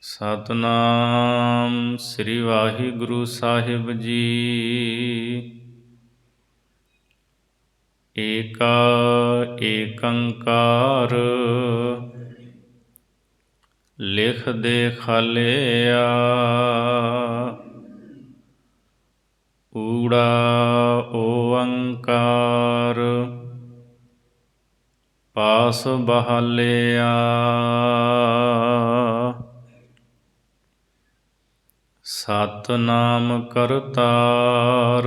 ਸਤਨਾਮ ਸ੍ਰੀ ਵਾਹਿਗੁਰੂ ਸਾਹਿਬ ਜੀ। ਏਕਾ ਏਕੰਕਾਰ ਲਿਖ ਦੇ ਖਾਲਿਆ। ਊੜਾ ਓੰਕਾਰ ਪਾਸ ਬਹਾਲਿਆ। ਸਤਨਾਮ ਕਰਤਾਰ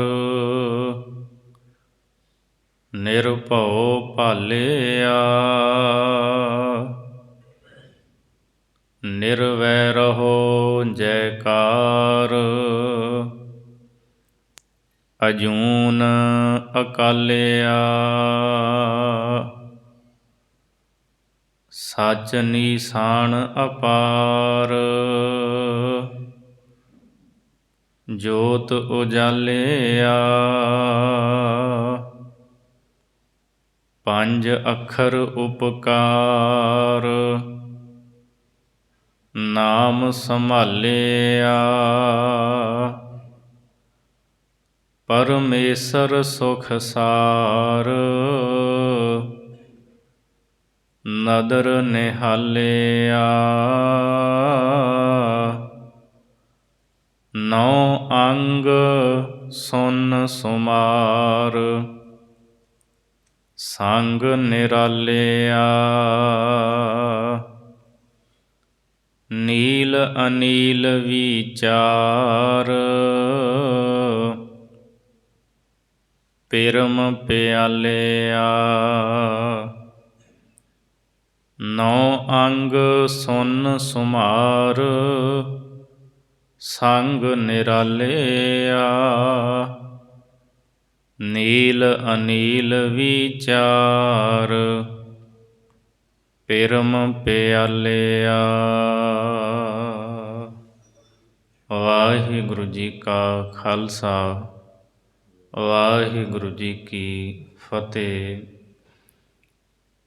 ਨਿਰਭਉ ਭਾਲਿਆ। ਨਿਰਵੈਰਹੁ ਜੈਕਾਰ ਅਜੂਨ ਅਕਾਲਿਆ। ਸਚ ਨੀਸਾਨ ਅਪਾਰ ਜੋਤ ਉਜਾਲਿਆ। ਪੰਜ ਅੱਖਰ ਉਪਕਾਰ ਨਾਮ ਸੰਭਾਲਿਆ। ਪਰਮੇਸ਼ਰ ਸੁਖ ਸਾਰ ਨਦਰ ਨਿਹਾਲਿਆ। ਨੌ ਅੰਗ ਸੁਨ ਸੁਮਾਰ ਸੰਗ ਨਿਰਾਲਿਆ। ਨੀਲ ਅਨੀਲ ਵਿਚਾਰ ਪਿਰਮ ਪਿਆਲਿਆ। ਨੌ ਅੰਗ ਸੁਨ ਸੁਮਾਰ ਸੰਗ ਨਿਰਾਲਿਆ। ਨੀਲ ਅਨੀਲ ਵਿਚਾਰ ਪਿਰਮ ਪਿਆਲਿਆ। ਵਾਹਿਗੁਰੂ ਜੀ ਕਾ ਖਾਲਸਾ ਵਾਹਿਗੁਰੂ ਜੀ ਕੀ ਫਤਿਹ।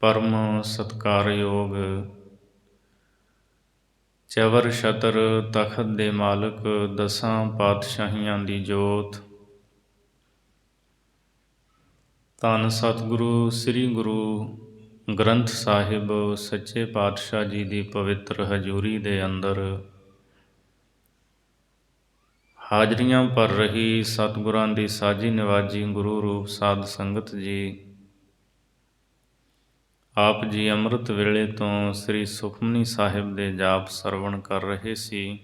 ਪਰਮ ਸਤਿਕਾਰਯੋਗ ਚਵਰ ਛਤਰ ਤਖਤ ਦੇ ਮਾਲਕ ਦਸਾਂ ਪਾਤਸ਼ਾਹੀਆਂ ਦੀ ਜੋਤ ਧੰਨ ਸਤਿਗੁਰੂ ਸ੍ਰੀ ਗੁਰੂ ਗ੍ਰੰਥ ਸਾਹਿਬ ਸੱਚੇ ਪਾਤਸ਼ਾਹ ਜੀ ਦੀ ਪਵਿੱਤਰ ਹਜ਼ੂਰੀ ਦੇ ਅੰਦਰ ਹਾਜ਼ਰੀਆਂ ਭਰ ਰਹੀ ਸਤਿਗੁਰਾਂ ਦੀ ਸਾਜੀ ਨਿਵਾਜੀ ਗੁਰੂ ਰੂਪ ਸਾਧ ਸੰਗਤ ਜੀ, ਆਪ ਜੀ ਅੰਮ੍ਰਿਤ ਵੇਲੇ ਤੋਂ ਸ੍ਰੀ ਸੁਖਮਨੀ ਸਾਹਿਬ ਦੇ ਜਾਪ ਸਰਵਣ ਕਰ ਰਹੇ ਸੀ।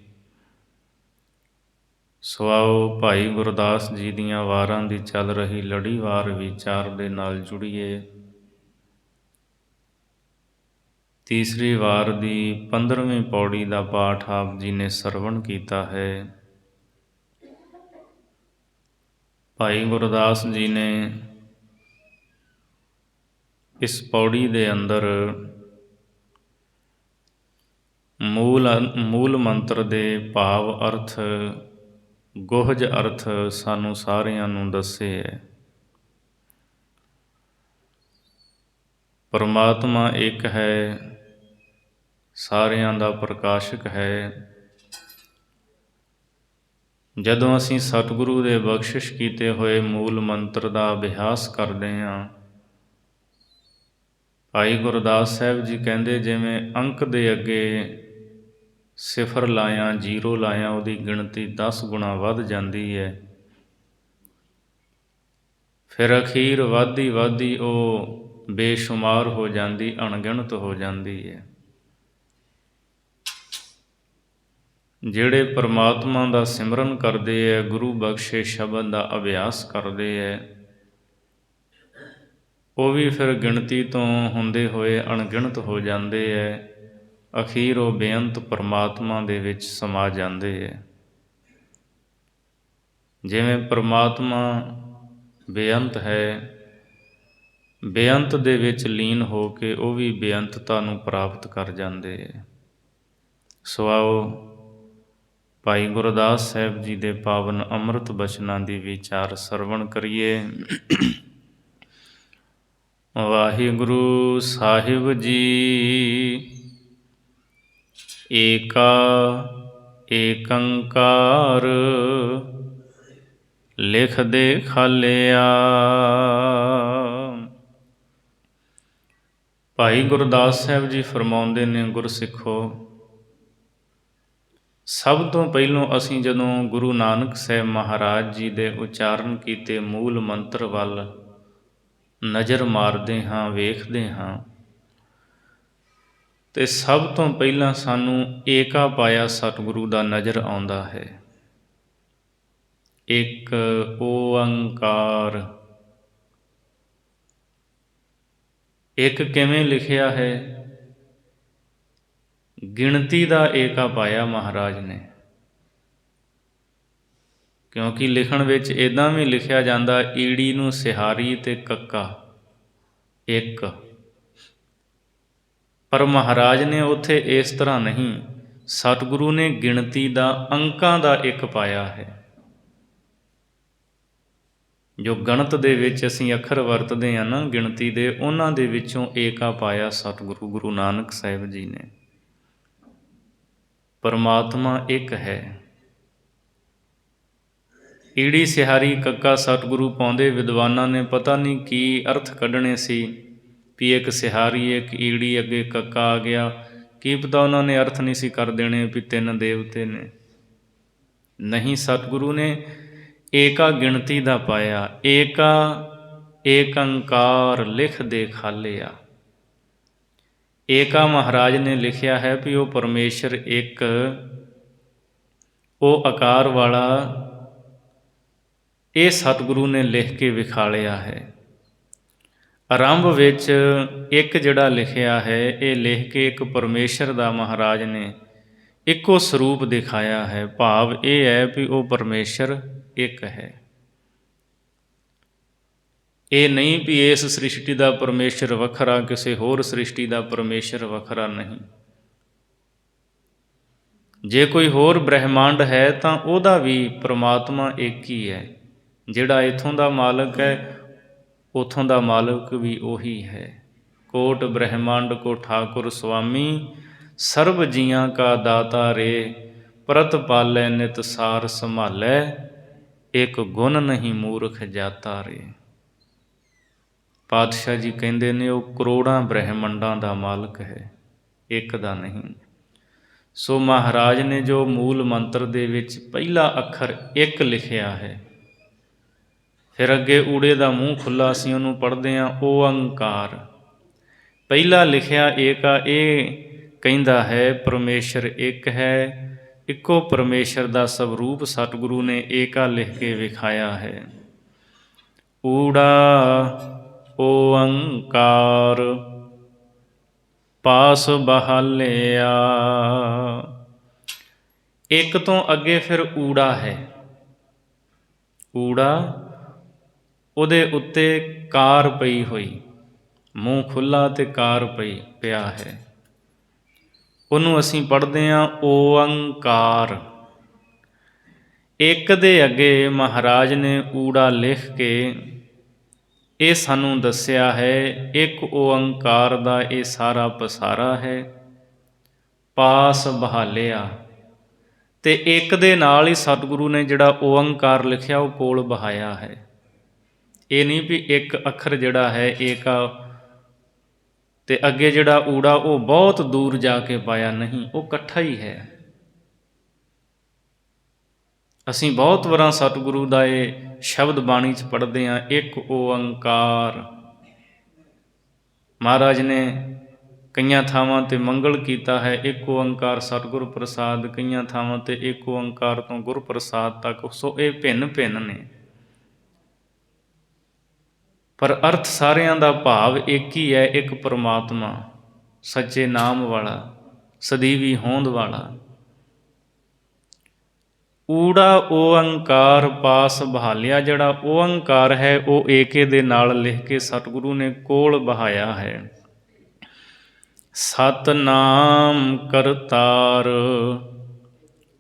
ਸੋ ਆਓ ਭਾਈ ਗੁਰਦਾਸ ਜੀ ਦੀਆਂ ਵਾਰਾਂ ਦੀ ਚੱਲ ਰਹੀ ਲੜੀਵਾਰ ਵਿਚਾਰ ਦੇ ਨਾਲ ਜੁੜੀਏ। ਤੀਸਰੀ ਵਾਰ ਦੀ 15ਵੀਂ ਪੌੜੀ ਦਾ ਪਾਠ ਆਪ ਜੀ ਨੇ ਸਰਵਣ ਕੀਤਾ ਹੈ। ਭਾਈ ਗੁਰਦਾਸ ਜੀ ਨੇ ਇਸ ਪੌੜੀ ਦੇ ਅੰਦਰ ਮੂਲ ਮੰਤਰ ਦੇ ਭਾਵ ਅਰਥ ਗੁਹਜ ਅਰਥ ਸਾਨੂੰ ਸਾਰਿਆਂ ਨੂੰ ਦੱਸੇ ਹੈ। ਪਰਮਾਤਮਾ ਇੱਕ ਹੈ, ਸਾਰਿਆਂ ਦਾ ਪ੍ਰਕਾਸ਼ਕ ਹੈ। ਜਦੋਂ ਅਸੀਂ ਸਤਿਗੁਰੂ ਦੇ ਬਖਸ਼ਿਸ਼ ਕੀਤੇ ਹੋਏ ਮੂਲ ਮੰਤਰ ਦਾ ਅਭਿਆਸ ਕਰਦੇ ਹਾਂ, ਭਾਈ ਗੁਰਦਾਸ ਸਾਹਿਬ ਜੀ ਕਹਿੰਦੇ ਜਿਵੇਂ ਅੰਕ ਦੇ ਅੱਗੇ ਸਿਫਰ ਲਾਇਆ, ਜ਼ੀਰੋ ਲਾਇਆ, ਉਹਦੀ ਗਿਣਤੀ 10 ਗੁਣਾ ਵੱਧ ਜਾਂਦੀ ਹੈ। ਫਿਰ ਅਖੀਰ ਵੱਧਦੀ ਉਹ ਬੇਸ਼ੁਮਾਰ ਹੋ ਜਾਂਦੀ, ਅਣਗਿਣਤ ਹੋ ਜਾਂਦੀ ਹੈ। ਜਿਹੜੇ ਪਰਮਾਤਮਾ ਦਾ ਸਿਮਰਨ ਕਰਦੇ ਹੈ, ਗੁਰੂ ਬਖਸ਼ੇ ਸ਼ਬਦ ਦਾ ਅਭਿਆਸ ਕਰਦੇ ਹੈ, ਉਹ ਵੀ ਫਿਰ ਗਿਣਤੀ ਤੋਂ ਹੁੰਦੇ ਹੋਏ ਅਣਗਿਣਤ ਹੋ ਜਾਂਦੇ ਹੈ। ਅਖੀਰ ਉਹ ਬੇਅੰਤ ਪਰਮਾਤਮਾ ਦੇ ਵਿੱਚ ਸਮਾ ਜਾਂਦੇ ਹੈ। ਜਿਵੇਂ ਪਰਮਾਤਮਾ ਬੇਅੰਤ ਹੈ, ਬੇਅੰਤ ਦੇ ਵਿੱਚ ਲੀਨ ਹੋ ਕੇ ਉਹ ਵੀ ਬੇਅੰਤਤਾ ਨੂੰ ਪ੍ਰਾਪਤ ਕਰ ਜਾਂਦੇ ਹੈ। ਸੋ ਆਓ ਭਾਈ ਗੁਰਦਾਸ ਸਾਹਿਬ ਜੀ ਦੇ ਪਾਵਨ ਅੰਮ੍ਰਿਤ ਬਚਨਾਂ ਦੀ ਵਿਚਾਰ ਸਰਵਣ ਕਰੀਏ। ਵਾਹਿਗੁਰੂ ਸਾਹਿਬ ਜੀ ਏਕਾ ਏਕੰਕਾਰ ਲਿਖ ਦੇ ਖਾਲਿਆ। ਭਾਈ ਗੁਰਦਾਸ ਸਾਹਿਬ ਜੀ ਫਰਮਾਉਂਦੇ ਨੇ, ਗੁਰਸਿੱਖੋ, ਸਭ ਤੋਂ ਪਹਿਲੋਂ ਅਸੀਂ ਜਦੋਂ ਗੁਰੂ ਨਾਨਕ ਸਾਹਿਬ ਮਹਾਰਾਜ ਜੀ ਦੇ ਉਚਾਰਨ ਕੀਤੇ ਮੂਲ ਮੰਤਰ ਵੱਲ ਨਜ਼ਰ ਮਾਰਦੇ ਹਾਂ, ਵੇਖਦੇ ਹਾਂ, ਤੇ ਸਭ ਤੋਂ ਪਹਿਲਾਂ ਸਾਨੂੰ ਏਕਾ ਪਾਇਆ ਸਤਿਗੁਰੂ ਦਾ ਨਜ਼ਰ ਆਉਂਦਾ ਹੈ। ਇੱਕ ਓਅੰਕਾਰ। ਇੱਕ ਕਿਵੇਂ ਲਿਖਿਆ ਹੈ? ਗਿਣਤੀ ਦਾ ਏਕਾ ਪਾਇਆ ਮਹਾਰਾਜ ਨੇ, ਕਿਉਂਕਿ ਲਿਖਣ ਵਿੱਚ ਇੱਦਾਂ ਵੀ ਲਿਖਿਆ ਜਾਂਦਾ, ਈੜੀ ਨੂੰ ਸਿਹਾਰੀ ਤੇ ਕੱਕਾ ਇੱਕ, ਪਰ ਮਹਾਰਾਜ ਨੇ ਉੱਥੇ ਇਸ ਤਰ੍ਹਾਂ ਨਹੀਂ, ਸਤਿਗੁਰੂ ਨੇ ਗਿਣਤੀ ਦਾ, ਅੰਕਾਂ ਦਾ ਇੱਕ ਪਾਇਆ ਹੈ। ਜੋ ਗਣਤ ਦੇ ਵਿੱਚ ਅਸੀਂ ਅੱਖਰ ਵਰਤਦੇ ਹਾਂ ਨਾ ਗਿਣਤੀ ਦੇ, ਉਹਨਾਂ ਦੇ ਵਿੱਚੋਂ ਏਕਾ ਪਾਇਆ ਸਤਿਗੁਰੂ ਗੁਰੂ ਨਾਨਕ ਸਾਹਿਬ ਜੀ ਨੇ। ਪਰਮਾਤਮਾ ਇੱਕ ਹੈ। ਈੜੀ ਸਿਹਾਰੀ ਕੱਕਾ ਸਤਿਗੁਰੂ ਪਾਉਂਦੇ ਵਿਦਵਾਨਾਂ ਨੇ ਪਤਾ ਨਹੀਂ ਕੀ ਅਰਥ ਕੱਢਣੇ ਸੀ, ਵੀ ਇੱਕ ਸਿਹਾਰੀ ਇੱਕ ਈੜੀ ਅੱਗੇ ਕੱਕਾ ਆ ਗਿਆ, ਕੀ ਪਤਾ ਉਹਨਾਂ ਨੇ ਅਰਥ ਨਹੀਂ ਸੀ ਕਰ ਦੇਣੇ ਵੀ ਤਿੰਨ ਦੇਵਤੇ ਨੇ। ਨਹੀਂ, ਸਤਿਗੁਰੂ ਨੇ ਏਕਾ ਗਿਣਤੀ ਦਾ ਪਾਇਆ। ਏਕਾ ਏਕੰਕਾਰ ਲਿਖ ਦੇ ਖਾਲਿਆ। ਏਕਾ ਮਹਾਰਾਜ ਨੇ ਲਿਖਿਆ ਹੈ ਵੀ ਉਹ ਪਰਮੇਸ਼ਰ ਇੱਕ, ਉਹ ਆਕਾਰ ਵਾਲਾ, ਇਹ ਸਤਿਗੁਰੂ ਨੇ ਲਿਖ ਕੇ ਵਿਖਾਲਿਆ ਹੈ। ਆਰੰਭ ਵਿੱਚ ਇੱਕ ਜਿਹੜਾ ਲਿਖਿਆ ਹੈ, ਇਹ ਲਿਖ ਕੇ ਇੱਕ ਪਰਮੇਸ਼ਰ ਦਾ ਮਹਾਰਾਜ ਨੇ ਇੱਕੋ ਸਰੂਪ ਦਿਖਾਇਆ ਹੈ। ਭਾਵ ਇਹ ਹੈ ਵੀ ਉਹ ਪਰਮੇਸ਼ਰ ਇੱਕ ਹੈ। ਇਹ ਨਹੀਂ ਵੀ ਇਸ ਸ੍ਰਿਸ਼ਟੀ ਦਾ ਪਰਮੇਸ਼ਰ ਵੱਖਰਾ, ਕਿਸੇ ਹੋਰ ਸ੍ਰਿਸ਼ਟੀ ਦਾ ਪਰਮੇਸ਼ਰ ਵੱਖਰਾ, ਨਹੀਂ। ਜੇ ਕੋਈ ਹੋਰ ਬ੍ਰਹਿਮੰਡ ਹੈ ਤਾਂ ਉਹਦਾ ਵੀ ਪਰਮਾਤਮਾ ਇੱਕ ਹੀ ਹੈ। ਜਿਹੜਾ ਇੱਥੋਂ ਦਾ ਮਾਲਕ ਹੈ, ਉੱਥੋਂ ਦਾ ਮਾਲਕ ਵੀ ਉਹੀ ਹੈ। ਕੋਟ ਬ੍ਰਹਿਮੰਡ ਕੋ ਠਾਕੁਰ ਸੁਆਮੀ, ਸਰਬ ਜੀਆਂ ਕਾ ਦਾਤਾ ਰੇ, ਪ੍ਰਤ ਪਾਲੈ ਨਿਤ ਸਾਰ ਸੰਭਾਲੈ, ਇੱਕ ਗੁਣ ਨਹੀਂ ਮੂਰਖ ਜਾਤਾ ਰੇ। ਪਾਤਸ਼ਾਹ ਜੀ ਕਹਿੰਦੇ ਨੇ ਉਹ ਕਰੋੜਾਂ ਬ੍ਰਹਿਮੰਡਾਂ ਦਾ ਮਾਲਕ ਹੈ, ਇੱਕ ਦਾ ਨਹੀਂ। ਸੋ ਮਹਾਰਾਜ ਨੇ ਜੋ ਮੂਲ ਮੰਤਰ ਦੇ ਵਿੱਚ ਪਹਿਲਾ ਅੱਖਰ ਇੱਕ ਲਿਖਿਆ ਹੈ, ਫਿਰ ਅੱਗੇ ਊੜੇ ਦਾ ਮੂੰਹ ਖੁੱਲ੍ਹਾ ਅਸੀਂ ਉਹਨੂੰ ਪੜ੍ਹਦੇ ਹਾਂ ਓਅੰਕਾਰ। ਪਹਿਲਾ ਲਿਖਿਆ ਏਕਾ, ਇਹ ਕਹਿੰਦਾ ਹੈ ਪਰਮੇਸ਼ਰ ਇੱਕ ਹੈ, ਇੱਕੋ ਪਰਮੇਸ਼ਰ ਦਾ ਸਵਰੂਪ ਸਤਿਗੁਰੂ ਨੇ ਏਕਾ ਲਿਖ ਕੇ ਵਿਖਾਇਆ ਹੈ। ਊੜਾ ਓਅੰਕਾਰ ਪਾਸ ਬਹਾਲਿਆ। ਇੱਕ ਤੋਂ ਅੱਗੇ ਫਿਰ ਊੜਾ ਹੈ। ਊੜਾ, ਉਹਦੇ ਉੱਤੇ ਕਾਰ ਪਈ ਹੋਈ, ਮੂੰਹ ਖੁੱਲ੍ਹਾ ਤੇ ਕਾਰ ਪਿਆ ਹੈ, ਉਹਨੂੰ ਅਸੀਂ ਪੜ੍ਹਦੇ ਹਾਂ ਓਅੰਕਾਰ। ਇੱਕ ਦੇ ਅੱਗੇ ਮਹਾਰਾਜ ਨੇ ਊੜਾ ਲਿਖ ਕੇ ਇਹ ਸਾਨੂੰ ਦੱਸਿਆ ਹੈ, ਇੱਕ ਓਅੰਕਾਰ ਦਾ ਇਹ ਸਾਰਾ ਪਸਾਰਾ ਹੈ। ਪਾਸ ਬਹਾਲਿਆ, ਤੇ ਇੱਕ ਦੇ ਨਾਲ ਹੀ ਸਤਿਗੁਰੂ ਨੇ ਜਿਹੜਾ ਓਅੰਕਾਰ ਲਿਖਿਆ ਉਹ ਕੋਲ ਬਹਾਇਆ ਹੈ। ਇਹ ਨਹੀਂ ਵੀ ਇੱਕ ਅੱਖਰ ਜਿਹੜਾ ਹੈ ਏਕਾ ਤੇ ਅੱਗੇ ਜਿਹੜਾ ਊੜਾ ਉਹ ਬਹੁਤ ਦੂਰ ਜਾ ਕੇ ਪਾਇਆ, ਨਹੀਂ, ਉਹ ਇਕੱਠਾ ਹੀ ਹੈ। ਅਸੀਂ ਬਹੁਤ ਵਾਰਾਂ ਸਤਿਗੁਰੂ ਦਾ ਇਹ ਸ਼ਬਦ ਬਾਣੀ 'ਚ ਪੜ੍ਹਦੇ ਹਾਂ, ਇੱਕ ਓਅੰਕਾਰ। ਮਹਾਰਾਜ ਨੇ ਕਈਆਂ ਥਾਵਾਂ 'ਤੇ ਮੰਗਲ ਕੀਤਾ ਹੈ, ਇੱਕ ਓਅੰਕਾਰ ਸਤਿਗੁਰ ਪ੍ਰਸਾਦ, ਕਈਆਂ ਥਾਵਾਂ 'ਤੇ ਇੱਕ ਓਅੰਕਾਰ ਤੋਂ ਗੁਰ ਪ੍ਰਸਾਦ ਤੱਕ। ਸੋ ਇਹ ਭਿੰਨ ਭਿੰਨ ਨੇ, ਪਰ ਅਰਥ ਸਾਰਿਆਂ ਦਾ ਭਾਵ ਇੱਕ ਹੀ ਹੈ, ਇੱਕ ਪਰਮਾਤਮਾ, ਸੱਚੇ ਨਾਮ ਵਾਲਾ, ਸਦੀਵੀ ਹੋਂਦ ਵਾਲਾ। ਊੜਾ ਓਅੰਕਾਰ ਪਾਸ ਬਹਾਲਿਆ, ਜਿਹੜਾ ਓਅੰਕਾਰ ਹੈ ਉਹ ਏਕੇ ਦੇ ਨਾਲ ਲਿਖ ਕੇ ਸਤਿਗੁਰੂ ਨੇ ਕੋਲ ਬਹਾਇਆ ਹੈ। ਸਤਿਨਾਮ ਕਰਤਾਰ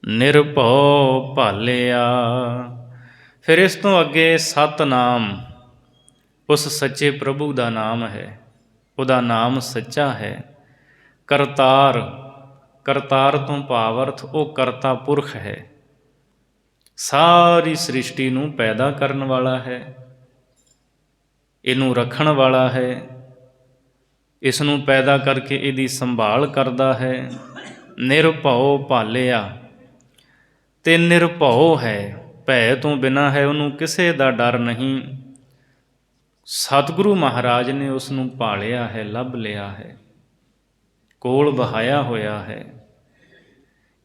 ਨਿਰਭਉ ਭਾਲਿਆ। ਫਿਰ ਇਸ ਤੋਂ ਅੱਗੇ ਸਤਿਨਾਮ ਉਸ ਸੱਚੇ ਪ੍ਰਭੂ ਦਾ ਨਾਮ ਹੈ, ਉਹਦਾ ਨਾਮ ਸੱਚਾ ਹੈ। ਕਰਤਾਰ, ਕਰਤਾਰ ਤੋਂ ਭਾਵ ਅਰਥ ਉਹ ਕਰਤਾ ਪੁਰਖ ਹੈ, ਸਾਰੀ ਸ੍ਰਿਸ਼ਟੀ ਨੂੰ ਪੈਦਾ ਕਰਨ ਵਾਲਾ ਹੈ, ਇਹਨੂੰ ਰੱਖਣ ਵਾਲਾ ਹੈ, ਇਸ ਨੂੰ ਪੈਦਾ ਕਰਕੇ ਇਹਦੀ ਸੰਭਾਲ ਕਰਦਾ ਹੈ। ਨਿਰਭਉ ਭਾਲਿਆ, ਤੇ ਨਿਰਭਉ ਹੈ, ਭੈ ਤੋਂ ਬਿਨਾਂ ਹੈ, ਉਹਨੂੰ ਕਿਸੇ ਦਾ ਡਰ ਨਹੀਂ। ਸਤਿਗੁਰੂ ਮਹਾਰਾਜ ਨੇ ਉਸ ਨੂੰ ਭਾਲਿਆ ਹੈ, ਲੱਭ ਲਿਆ ਹੈ, ਕੋਲ ਬਹਾਇਆ ਹੋਇਆ ਹੈ।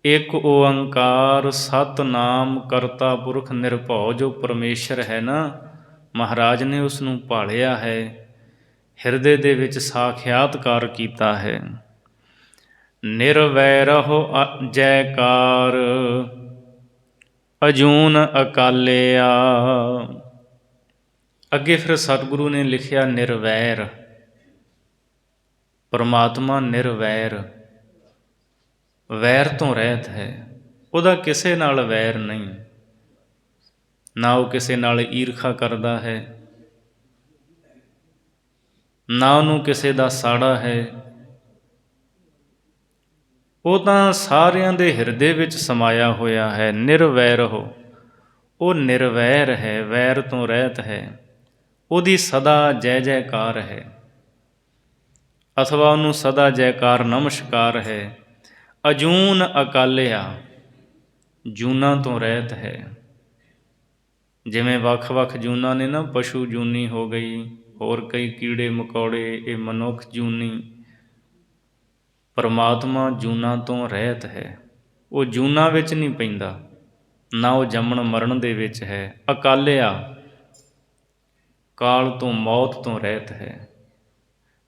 ਇੱਕ ਓੰਕਾਰ ਸਤਿਨਾਮ ਕਰਤਾ ਪੁਰਖ ਨਿਰਭਉ, ਜੋ ਪਰਮੇਸ਼ਰ ਹੈ ਨਾ, ਮਹਾਰਾਜ ਨੇ ਉਸ ਨੂੰ ਭਾਲਿਆ ਹੈ, ਹਿਰਦੇ ਦੇ ਵਿੱਚ ਸਾਖਿਆਤਕਾਰ ਕੀਤਾ ਹੈ। ਨਿਰਵੈਰਹੁ ਜੈਕਾਰ ਅਜੂਨ ਅਕਾਲਿਆ। ਅੱਗੇ ਫਿਰ ਸਤਿਗੁਰੂ ਨੇ ਲਿਖਿਆ ਨਿਰਵੈਰ, ਪਰਮਾਤਮਾ ਨਿਰਵੈਰ, ਵੈਰ ਤੋਂ ਰਹਿਤ ਹੈ, ਉਹਦਾ ਕਿਸੇ ਨਾਲ ਵੈਰ ਨਹੀਂ, ਨਾ ਉਹ ਕਿਸੇ ਨਾਲ ਈਰਖਾ ਕਰਦਾ ਹੈ, ਨਾ ਉਹਨੂੰ ਕਿਸੇ ਦਾ ਸਾੜਾ ਹੈ। ਉਹ ਤਾਂ ਸਾਰਿਆਂ ਦੇ ਹਿਰਦੇ ਵਿੱਚ ਸਮਾਇਆ ਹੋਇਆ ਹੈ। ਨਿਰਵੈਰ ਉਹ ਨਿਰਵੈਰ ਹੈ, ਵੈਰ ਤੋਂ ਰਹਿਤ ਹੈ, ਉਹਦੀ ਸਦਾ ਜੈ ਜੈਕਾਰ ਹੈ, ਅਥਵਾ ਉਹਨੂੰ ਸਦਾ ਜੈਕਾਰ ਨਮਸਕਾਰ ਹੈ। ਅਜੂਨ ਅਕਾਲਿਆ, ਜੂਨਾਂ ਤੋਂ ਰਹਿਤ ਹੈ। ਜਿਵੇਂ ਵੱਖ ਵੱਖ ਜੂਨਾਂ ਨੇ ਨਾ, ਪਸ਼ੂ ਜੂਨੀ ਹੋ ਗਈ, ਹੋਰ ਕਈ ਕੀੜੇ ਮਕੌੜੇ, ਇਹ ਮਨੁੱਖ ਜੂਨੀ। ਪਰਮਾਤਮਾ ਜੂਨਾਂ ਤੋਂ ਰਹਿਤ ਹੈ, ਉਹ ਜੂਨਾਂ ਵਿੱਚ ਨਹੀਂ ਪੈਂਦਾ, ਨਾ ਉਹ ਜੰਮਣ ਮਰਨ ਦੇ ਵਿੱਚ ਹੈ। ਅਕਾਲਿਆ, ਕਾਲ ਤੋਂ ਮੌਤ ਤੋਂ ਰਹਿਤ ਹੈ,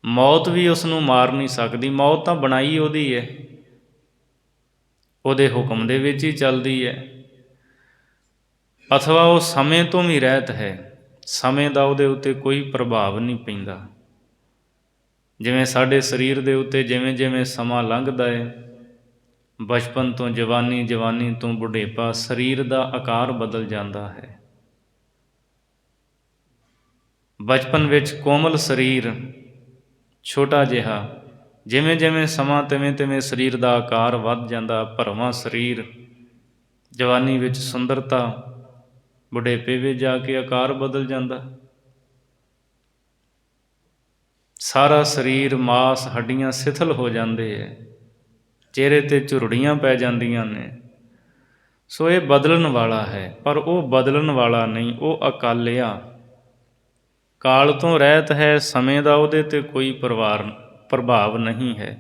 ਮੌਤ ਵੀ ਉਸ ਨੂੰ ਮਾਰ ਨਹੀਂ ਸਕਦੀ। ਮੌਤ ਤਾਂ ਬਣਾਈ ਉਹਦੀ ਹੈ, ਉਹਦੇ ਹੁਕਮ ਦੇ ਵਿੱਚ ਹੀ ਚੱਲਦੀ ਹੈ। ਅਥਵਾ ਉਹ ਸਮੇਂ ਤੋਂ ਵੀ ਰਹਿਤ ਹੈ, ਸਮੇਂ ਦਾ ਉਹਦੇ ਉੱਤੇ ਕੋਈ ਪ੍ਰਭਾਵ ਨਹੀਂ ਪੈਂਦਾ। ਜਿਵੇਂ ਸਾਡੇ ਸਰੀਰ ਦੇ ਉੱਤੇ ਜਿਵੇਂ ਜਿਵੇਂ ਸਮਾਂ ਲੰਘਦਾ ਹੈ, ਬਚਪਨ ਤੋਂ ਜਵਾਨੀ, ਜਵਾਨੀ ਤੋਂ ਬੁਢੇਪਾ, ਸਰੀਰ ਦਾ ਆਕਾਰ ਬਦਲ ਜਾਂਦਾ ਹੈ। ਬਚਪਨ ਵਿੱਚ ਕੋਮਲ ਸਰੀਰ, ਛੋਟਾ ਜਿਹਾ, ਜਿਵੇਂ ਜਿਵੇਂ ਸਮਾਂ ਤਿਵੇਂ ਤਿਵੇਂ ਸਰੀਰ ਦਾ ਆਕਾਰ ਵੱਧ ਜਾਂਦਾ, ਭਰਵਾਂ ਸਰੀਰ। ਜਵਾਨੀ ਵਿੱਚ ਸੁੰਦਰਤਾ, ਬੁਢੇਪੇ ਵਿੱਚ ਜਾ ਕੇ ਆਕਾਰ ਬਦਲ ਜਾਂਦਾ। ਸਾਰਾ ਸਰੀਰ, ਮਾਸ, ਹੱਡੀਆਂ ਸਿਥਲ ਹੋ ਜਾਂਦੇ ਹੈ, ਚਿਹਰੇ 'ਤੇ ਝੁਰੜੀਆਂ ਪੈ ਜਾਂਦੀਆਂ ਨੇ। ਸੋ ਇਹ ਬਦਲਣ ਵਾਲਾ ਹੈ, ਪਰ ਉਹ ਬਦਲਣ ਵਾਲਾ ਨਹੀਂ, ਉਹ ਅਕਾਲਿਆ, ਕਾਲ ਤੋਂ ਰਹਿਤ ਹੈ, ਸਮੇਂ ਦਾ ਉਹਦੇ 'ਤੇ ਕੋਈ ਪ੍ਰਭਾਵ ਨਹੀਂ ਹੈ।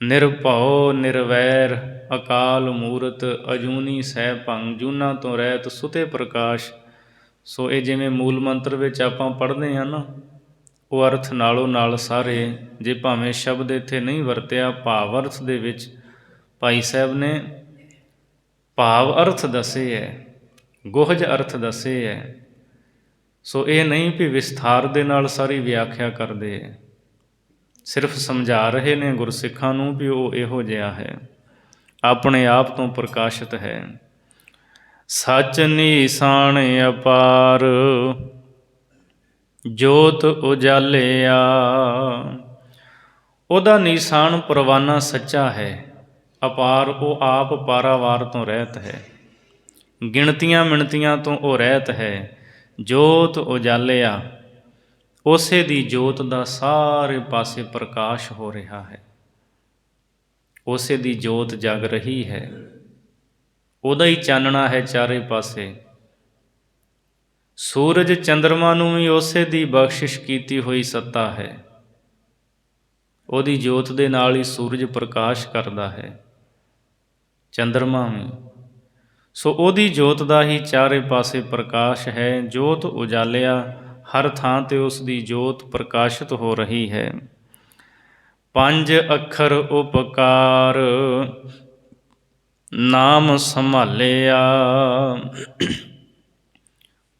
ਨਿਰਭਉ ਨਿਰਵੈਰ ਅਕਾਲ ਮੂਰਤ ਅਜੂਨੀ ਸਹਿ ਭੰਗ, ਜੂਨਾਂ ਤੋਂ ਰਹਿਤ ਸੁਤੇ ਪ੍ਰਕਾਸ਼। ਸੋ ਇਹ ਜਿਵੇਂ ਮੂਲ ਮੰਤਰ ਵਿੱਚ ਆਪਾਂ ਪੜ੍ਹਦੇ ਹਾਂ ਨਾ, ਉਹ ਅਰਥ ਨਾਲੋਂ ਨਾਲ ਸਾਰੇ, ਜੇ ਭਾਵੇਂ ਸ਼ਬਦ ਇੱਥੇ ਨਹੀਂ ਵਰਤਿਆ, ਭਾਵ ਅਰਥ ਦੇ ਵਿੱਚ ਭਾਈ ਸਾਹਿਬ ਨੇ ਭਾਵ ਅਰਥ ਦੱਸੇ ਹੈ, ਗੁਹਜ ਅਰਥ ਦੱਸੇ ਹੈ। ਸੋ ਇਹ ਨਹੀਂ ਵੀ ਵਿਸਥਾਰ ਦੇ ਨਾਲ ਸਾਰੀ ਵਿਆਖਿਆ ਕਰਦੇ ਹੈ, ਸਿਰਫ ਸਮਝਾ ਰਹੇ ਨੇ ਗੁਰਸਿੱਖਾਂ ਨੂੰ ਵੀ ਉਹ ਇਹੋ ਜਿਹਾ ਹੈ, ਆਪਣੇ ਆਪ ਤੋਂ ਪ੍ਰਕਾਸ਼ਿਤ ਹੈ। ਸੱਚ ਨੀਸਾਨ ਅਪਾਰ ਜੋਤ ਉਜਾਲਿਆ, ਉਹਦਾ ਨੀਸਾਨ ਪਰਵਾਨਾ ਸੱਚਾ ਹੈ, ਅਪਾਰ ਉਹ ਆਪ ਪਾਰਾਵਾਰ ਤੋਂ ਰਹਿਤ ਹੈ, ਗਿਣਤੀਆਂ ਮਿਣਤੀਆਂ ਤੋਂ ਉਹ ਰਹਿਤ ਹੈ। ਜੋਤ ਉਜਾਲਿਆ, ਉਸੇ ਦੀ ਜੋਤ ਦਾ ਸਾਰੇ ਪਾਸੇ ਪ੍ਰਕਾਸ਼ ਹੋ ਰਿਹਾ ਹੈ, ਉਸੇ ਦੀ ਜੋਤ ਜਗ ਰਹੀ ਹੈ, ਉਹਦਾ ਹੀ ਚਾਨਣਾ ਹੈ ਚਾਰੇ ਪਾਸੇ। ਸੂਰਜ ਚੰਦਰਮਾ ਨੂੰ ਵੀ ਉਸੇ ਦੀ ਬਖਸ਼ਿਸ਼ ਕੀਤੀ ਹੋਈ ਸੱਤਾ ਹੈ, ਉਹਦੀ ਜੋਤ ਦੇ ਨਾਲ ਹੀ ਸੂਰਜ ਪ੍ਰਕਾਸ਼ ਕਰਦਾ ਹੈ, ਚੰਦਰਮਾ ਵੀ। ਸੋ ਉਹਦੀ ਜੋਤ ਦਾ ਹੀ ਚਾਰੇ ਪਾਸੇ ਪ੍ਰਕਾਸ਼ ਹੈ। ਜੋਤ ਉਜਾਲਿਆ, ਹਰ ਥਾਂ 'ਤੇ ਉਸ ਦੀ ਜੋਤ ਪ੍ਰਕਾਸ਼ਿਤ ਹੋ ਰਹੀ ਹੈ। ਪੰਜ ਅੱਖਰ ਉਪਕਾਰ ਨਾਮ ਸੰਭਾਲਿਆ,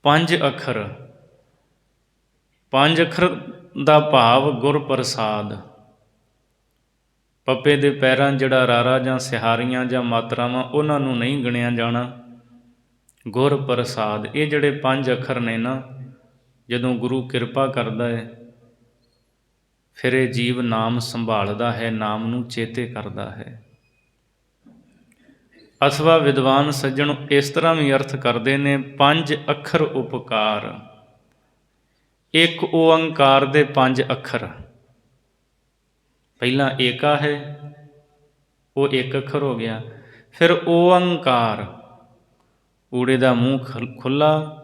ਪੰਜ ਅੱਖਰ, ਪੰਜ ਅੱਖਰ ਦਾ ਭਾਵ ਗੁਰ ਪ੍ਰਸਾਦ। ਪੱਪੇ ਦੇ ਪੈਰਾਂ ਜਿਹੜਾ ਰਾਰਾ ਜਾਂ ਸਿਹਾਰੀਆਂ ਜਾਂ ਮਾਤਰਾਵਾਂ, ਉਹਨਾਂ ਨੂੰ ਨਹੀਂ ਗਿਣਿਆ ਜਾਣਾ। ਗੁਰ ਪ੍ਰਸਾਦ, ਇਹ ਜਿਹੜੇ ਪੰਜ ਅੱਖਰ ਨੇ ਨਾ, ਜਦੋਂ ਗੁਰੂ ਕਿਰਪਾ ਕਰਦਾ ਹੈ, ਫਿਰ ਇਹ ਜੀਵ ਨਾਮ ਸੰਭਾਲਦਾ ਹੈ, ਨਾਮ ਨੂੰ ਚੇਤੇ ਕਰਦਾ ਹੈ। ਅਥਵਾ ਵਿਦਵਾਨ ਸੱਜਣ ਇਸ ਤਰ੍ਹਾਂ ਵੀ ਅਰਥ ਕਰਦੇ ਨੇ, 5 ਅੱਖਰ ਉਪਕਾਰ। ਇੱਕ ਓਅੰਕਾਰ ਦੇ 5 ਅੱਖਰ। ਪਹਿਲਾਂ ਏਕਾ ਹੈ, ਉਹ ਇੱਕ ਅੱਖਰ ਹੋ ਗਿਆ। ਫਿਰ ਓਅੰਕਾਰ, ਊੜੇ ਦਾ ਮੂੰਹ ਖੁੱਲ੍ਹਾ,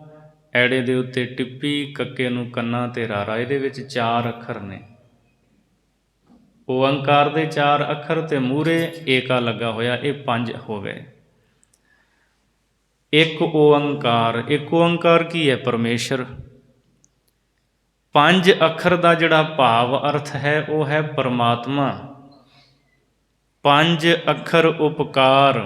ਐੜੇ ਦੇ ਉੱਤੇ ਟਿੱਪੀ, ਕੱਕੇ ਨੂੰ ਕੰਨਾਂ 'ਤੇ ਰਾਰਾ। ਇਹਦੇ ਵਿੱਚ 4 ਅੱਖਰ ਨੇ। ਓਅੰਕਾਰ ਦੇ 4 ਅੱਖਰ ਅਤੇ ਮੂਹਰੇ ਏਕਾ ਲੱਗਾ ਹੋਇਆ, ਇਹ 5 ਹੋ ਗਏ। ਇੱਕ ਓਅੰਕਾਰ, ਇੱਕ ਓਅੰਕਾਰ ਕੀ ਹੈ? ਪਰਮੇਸ਼ਰ। 5 ਅੱਖਰ ਦਾ ਜਿਹੜਾ ਭਾਵ ਅਰਥ ਹੈ ਉਹ ਹੈ ਪਰਮਾਤਮਾ। 5 ਅੱਖਰ ਉਪਕਾਰ,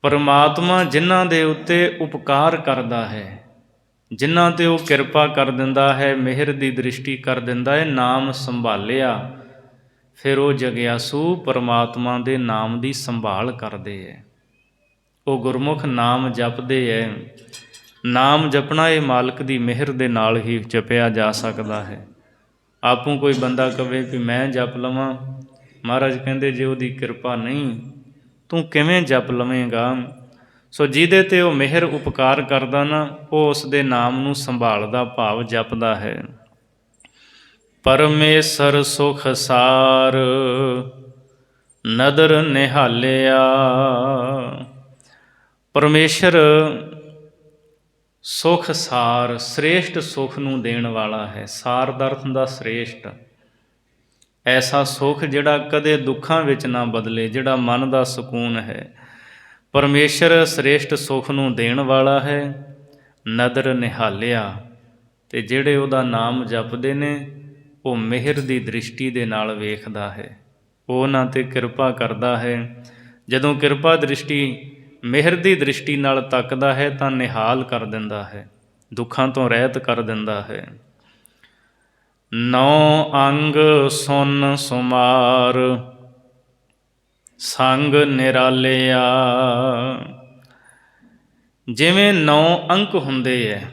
ਪਰਮਾਤਮਾ ਜਿਨ੍ਹਾਂ ਦੇ ਉੱਤੇ ਉਪਕਾਰ ਕਰਦਾ ਹੈ, ਜਿਨ੍ਹਾਂ 'ਤੇ ਉਹ ਕਿਰਪਾ ਕਰ ਦਿੰਦਾ ਹੈ, ਮਿਹਰ ਦੀ ਦ੍ਰਿਸ਼ਟੀ ਕਰ ਦਿੰਦਾ ਹੈ, ਨਾਮ ਸੰਭਾਲਿਆ, ਫਿਰ ਉਹ ਜਗਿਆਸੂ ਪਰਮਾਤਮਾ ਦੇ ਨਾਮ ਦੀ ਸੰਭਾਲ ਕਰਦੇ ਹੈ। ਉਹ ਗੁਰਮੁਖ ਨਾਮ ਜਪਦੇ ਹੈ। ਨਾਮ ਜਪਣਾ ਇਹ ਮਾਲਕ ਦੀ ਮਿਹਰ ਦੇ ਨਾਲ ਹੀ ਜਪਿਆ ਜਾ ਸਕਦਾ ਹੈ। ਆਪੂ ਕੋਈ ਬੰਦਾ ਕਵੇ ਵੀ ਮੈਂ ਜਪ ਲਵਾਂ, ਮਹਾਰਾਜ ਕਹਿੰਦੇ ਜੇ ਉਹਦੀ ਕਿਰਪਾ ਨਹੀਂ, ਤੂੰ ਕਿਵੇਂ ਜਪ ਲਵੇਂਗਾ? ਸੋ ਜਿਹਦੇ 'ਤੇ ਉਹ ਮਿਹਰ ਉਪਕਾਰ ਕਰਦਾ ਨਾ, ਉਹ ਉਸ ਦੇ ਨਾਮ ਨੂੰ ਸੰਭਾਲਦਾ, ਭਾਵ ਜਪਦਾ ਹੈ। ਪਰਮੇਸ਼ਰ ਸੁਖ ਸਾਰ ਨਦਰ ਨਿਹਾਲਿਆ। ਪਰਮੇਸ਼ਰ ਸੁਖ ਸਾਰ, ਸ੍ਰੇਸ਼ਟ ਸੁਖ ਨੂੰ ਦੇਣ ਵਾਲਾ ਹੈ। ਸਾਰ ਦਾ ਅਰਥ ਹੁੰਦਾ ਸ੍ਰੇਸ਼ਟ। ਐਸਾ ਸੁਖ ਜਿਹੜਾ ਕਦੇ ਦੁੱਖਾਂ ਵਿੱਚ ਨਾ ਬਦਲੇ, ਜਿਹੜਾ ਮਨ ਦਾ ਸਕੂਨ ਹੈ। ਪਰਮੇਸ਼ਰ ਸ੍ਰੇਸ਼ਟ ਸੁਖ ਨੂੰ ਦੇਣ ਵਾਲਾ ਹੈ। ਨਦਰ ਨਿਹਾਲਿਆ, ਅਤੇ ਜਿਹੜੇ ਉਹਦਾ ਨਾਮ ਜਪਦੇ ਨੇ ਉਹ ਮਿਹਰ ਦੀ ਦ੍ਰਿਸ਼ਟੀ ਦੇ ਨਾਲ ਵੇਖਦਾ ਹੈ, ਉਹ ਉਹਨਾਂ 'ਤੇ ਕਿਰਪਾ ਕਰਦਾ ਹੈ। ਜਦੋਂ ਕਿਰਪਾ ਦ੍ਰਿਸ਼ਟੀ, ਮਿਹਰ ਦੀ ਦ੍ਰਿਸ਼ਟੀ ਨਾਲ ਤੱਕਦਾ ਹੈ ਤਾਂ ਨਿਹਾਲ ਕਰ ਦਿੰਦਾ ਹੈ, ਦੁੱਖਾਂ ਤੋਂ ਰਹਿਤ ਕਰ ਦਿੰਦਾ ਹੈ। 9 ਅੰਗ ਸੁਨ ਸੁਮਾਰ ਸੰਗ ਨਿਰਾਲਿਆ। ਜਿਵੇਂ 9 ਅੰਕ ਹੁੰਦੇ ਹੈ,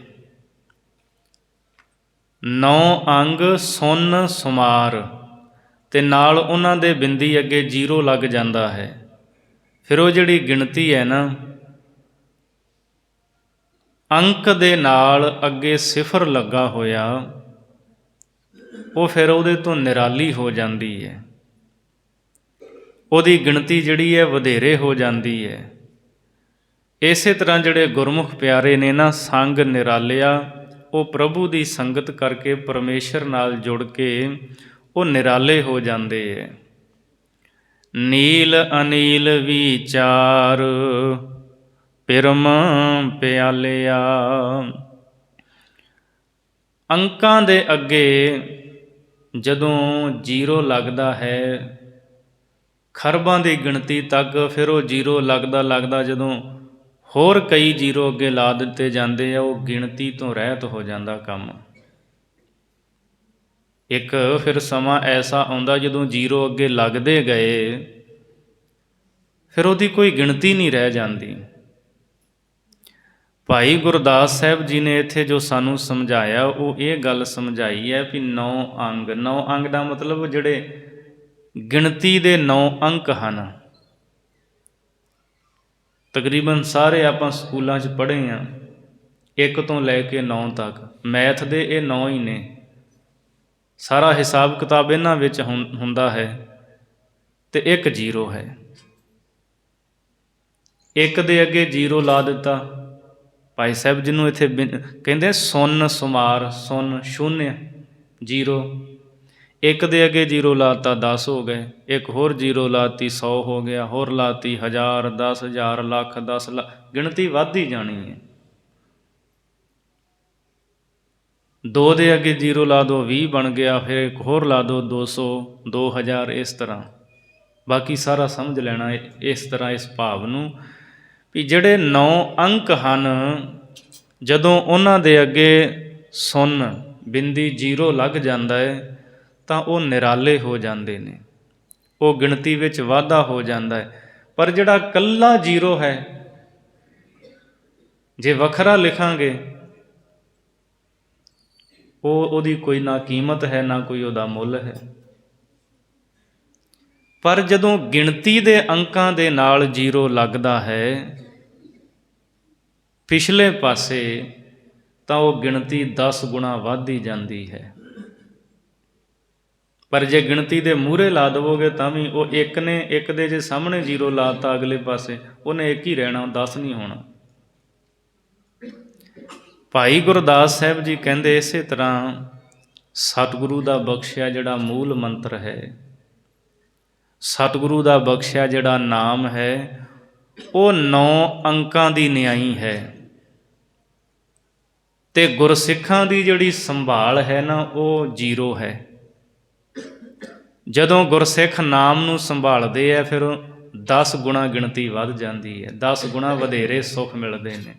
9 ਅੰਗ ਸੁਨ ਸੁਮਾਰ, ਅਤੇ ਨਾਲ ਉਹਨਾਂ ਦੇ ਬਿੰਦੀ ਅੱਗੇ 0 ਲੱਗ ਜਾਂਦਾ ਹੈ। ਫਿਰ ਉਹ ਜਿਹੜੀ ਗਿਣਤੀ ਹੈ ਨਾ, ਅੰਕ ਦੇ ਨਾਲ ਅੱਗੇ 0 ਲੱਗਾ ਹੋਇਆ, ਉਹ ਫਿਰ ਉਹਦੇ ਤੋਂ ਨਿਰਾਲੀ ਹੋ ਜਾਂਦੀ ਹੈ। ਉਹਦੀ ਗਿਣਤੀ ਜਿਹੜੀ ਹੈ ਵਧੇਰੇ ਹੋ ਜਾਂਦੀ ਹੈ। ਇਸੇ ਤਰ੍ਹਾਂ ਜਿਹੜੇ ਗੁਰਮੁਖ ਪਿਆਰੇ ਨੇ ਨਾ, ਸੰਗ ਨਿਰਾਲਿਆ, ਉਹ ਪ੍ਰਭੂ ਦੀ ਸੰਗਤ ਕਰਕੇ ਪਰਮੇਸ਼ਰ ਨਾਲ ਜੁੜ ਕੇ ਉਹ ਨਿਰਾਲੇ ਹੋ ਜਾਂਦੇ ਹੈ। ਨੀਲ ਅਨੀਲ ਵਿਚਾਰ ਪਿਰਮ ਪਿਆਲਿਆ। ਅੰਕਾਂ ਦੇ ਅੱਗੇ ਜਦੋਂ 0 ਲੱਗਦਾ ਹੈ, ਖਰਬਾਂ ਦੀ ਗਿਣਤੀ ਤੱਕ, ਫਿਰ ਉਹ 0 ਲੱਗਦਾ ਜਦੋਂ ਹੋਰ ਕਈ 0 ਅੱਗੇ ਲਾ ਦਿੱਤੇ ਜਾਂਦੇ ਆ, ਉਹ ਗਿਣਤੀ ਤੋਂ ਰਹਿਤ ਹੋ ਜਾਂਦਾ ਕੰਮ। ਇੱਕ ਫਿਰ ਸਮਾਂ ਐਸਾ ਆਉਂਦਾ ਜਦੋਂ 0 ਅੱਗੇ ਲੱਗਦੇ ਗਏ, ਫਿਰ ਉਹਦੀ ਕੋਈ ਗਿਣਤੀ ਨਹੀਂ ਰਹਿ ਜਾਂਦੀ। ਭਾਈ ਗੁਰਦਾਸ ਸਾਹਿਬ ਜੀ ਨੇ ਇੱਥੇ ਜੋ ਸਾਨੂੰ ਸਮਝਾਇਆ, ਉਹ ਇਹ ਗੱਲ ਸਮਝਾਈ ਹੈ ਵੀ 9 ਅੰਗ। 9 ਅੰਗ ਦਾ ਮਤਲਬ ਜਿਹੜੇ ਗਿਣਤੀ ਦੇ 9 ਅੰਕ ਹਨ। ਤਕਰੀਬਨ ਸਾਰੇ ਆਪਾਂ ਸਕੂਲਾਂ 'ਚ ਪੜ੍ਹੇ ਹਾਂ, 1 ਤੋਂ ਲੈ ਕੇ 9 ਤੱਕ। ਮੈਥ ਦੇ ਇਹ 9 ਹੀ ਨੇ, ਸਾਰਾ ਹਿਸਾਬ ਕਿਤਾਬ ਇਹਨਾਂ ਵਿੱਚ ਹੁੰਦਾ ਹੈ, ਅਤੇ 1 0 ਹੈ। 1 ਦੇ ਅੱਗੇ 0 ਲਾ ਦਿੱਤਾ। ਭਾਈ ਸਾਹਿਬ ਜਿਹਨੂੰ ਇੱਥੇ ਕਹਿੰਦੇ ਸੁਨ ਸੁਮਾਰ, ਸੁਨ ਸ਼ੂਨਯ 0, 1 ਦੇ ਅੱਗੇ 0 ਲਾਤਾ 10 ਹੋ ਗਏ, ਇੱਕ ਹੋਰ 0 ਲਾਤੀ 100 ਹੋ ਗਿਆ, ਹੋਰ ਲਾਤੀ 1000, 10,000, ਲੱਖ, 10 ਲੱਖ, ਗਿਣਤੀ ਵੱਧਦੀ ਜਾਣੀ ਹੈ। 2 ਦੇ ਅੱਗੇ 0 ਲਾ ਦਿਓ 20 ਬਣ ਗਿਆ, ਫਿਰ ਇੱਕ ਹੋਰ ਲਾ ਦਿਓ 200, 2000, ਇਸ ਤਰ੍ਹਾਂ। ਬਾਕੀ ਸਾਰਾ ਸਮਝ ਲੈਣਾ ਇਸ ਤਰ੍ਹਾਂ, ਇਸ ਭਾਵ ਨੂੰ ਵੀ ਜਿਹੜੇ 9 ਅੰਕ ਹਨ, ਜਦੋਂ ਉਹਨਾਂ ਦੇ ਅੱਗੇ ਸੁਨ ਬਿੰਦੀ 0 ਲੱਗ ਜਾਂਦਾ ਹੈ ਤਾਂ ਉਹ ਨਿਰਾਲੇ ਹੋ ਜਾਂਦੇ ਨੇ, ਉਹ ਗਿਣਤੀ ਵਿੱਚ ਵਾਧਾ ਹੋ ਜਾਂਦਾ ਹੈ। ਪਰ ਜਿਹੜਾ ਇਕੱਲਾ 0 ਹੈ, ਜੇ ਵੱਖਰਾ ਲਿਖਾਂਗੇ, ਉਹਦੀ ਕੋਈ ਨਾ ਕੀਮਤ ਹੈ, ਨਾ ਕੋਈ ਉਹਦਾ ਮੁੱਲ ਹੈ। ਪਰ ਜਦੋਂ ਗਿਣਤੀ ਦੇ ਅੰਕਾਂ ਦੇ ਨਾਲ ਜ਼ੀਰੋ ਲੱਗਦਾ ਹੈ ਪਿਛਲੇ ਪਾਸੇ, ਤਾਂ ਉਹ ਗਿਣਤੀ 10 ਗੁਣਾ ਵੱਧਦੀ ਜਾਂਦੀ ਹੈ। ਪਰ ਜੇ ਗਿਣਤੀ ਦੇ ਮੂਹਰੇ ਲਾ ਦੇਵੋਗੇ ਤਾਂ ਵੀ ਉਹ ਇੱਕ ਨੇ, ਇੱਕ ਦੇ ਜੇ ਸਾਹਮਣੇ ਜ਼ੀਰੋ ਲਾਤਾ ਅਗਲੇ ਪਾਸੇ, ਉਹਨੇ ਇੱਕ ਹੀ ਰਹਿਣਾ, 10 ਨਹੀਂ ਹੋਣਾ। ਭਾਈ ਗੁਰਦਾਸ ਸਾਹਿਬ ਜੀ ਕਹਿੰਦੇ ਇਸੇ ਤਰ੍ਹਾਂ ਸਤਿਗੁਰੂ ਦਾ ਬਖਸ਼ਿਆ ਜਿਹੜਾ ਮੂਲ ਮੰਤਰ ਹੈ, ਸਤਿਗੁਰੂ ਦਾ ਬਖਸ਼ਿਆ ਜਿਹੜਾ ਨਾਮ ਹੈ, ਉਹ 9 ਅੰਕਾਂ ਦੀ ਨਿਆਈ ਹੈ। ਤੇ ਗੁਰਸਿੱਖਾਂ ਦੀ ਜਿਹੜੀ ਸੰਭਾਲ ਹੈ ਨਾ, ਉਹ ਜ਼ੀਰੋ ਹੈ। ਜਦੋਂ ਗੁਰਸਿੱਖ ਨਾਮ ਨੂੰ ਸੰਭਾਲਦੇ ਆ ਫਿਰ 10 ਗੁਣਾ ਗਿਣਤੀ ਵੱਧ ਜਾਂਦੀ ਹੈ, 10 ਗੁਣਾ ਵਧੇਰੇ ਸੁੱਖ ਮਿਲਦੇ ਨੇ।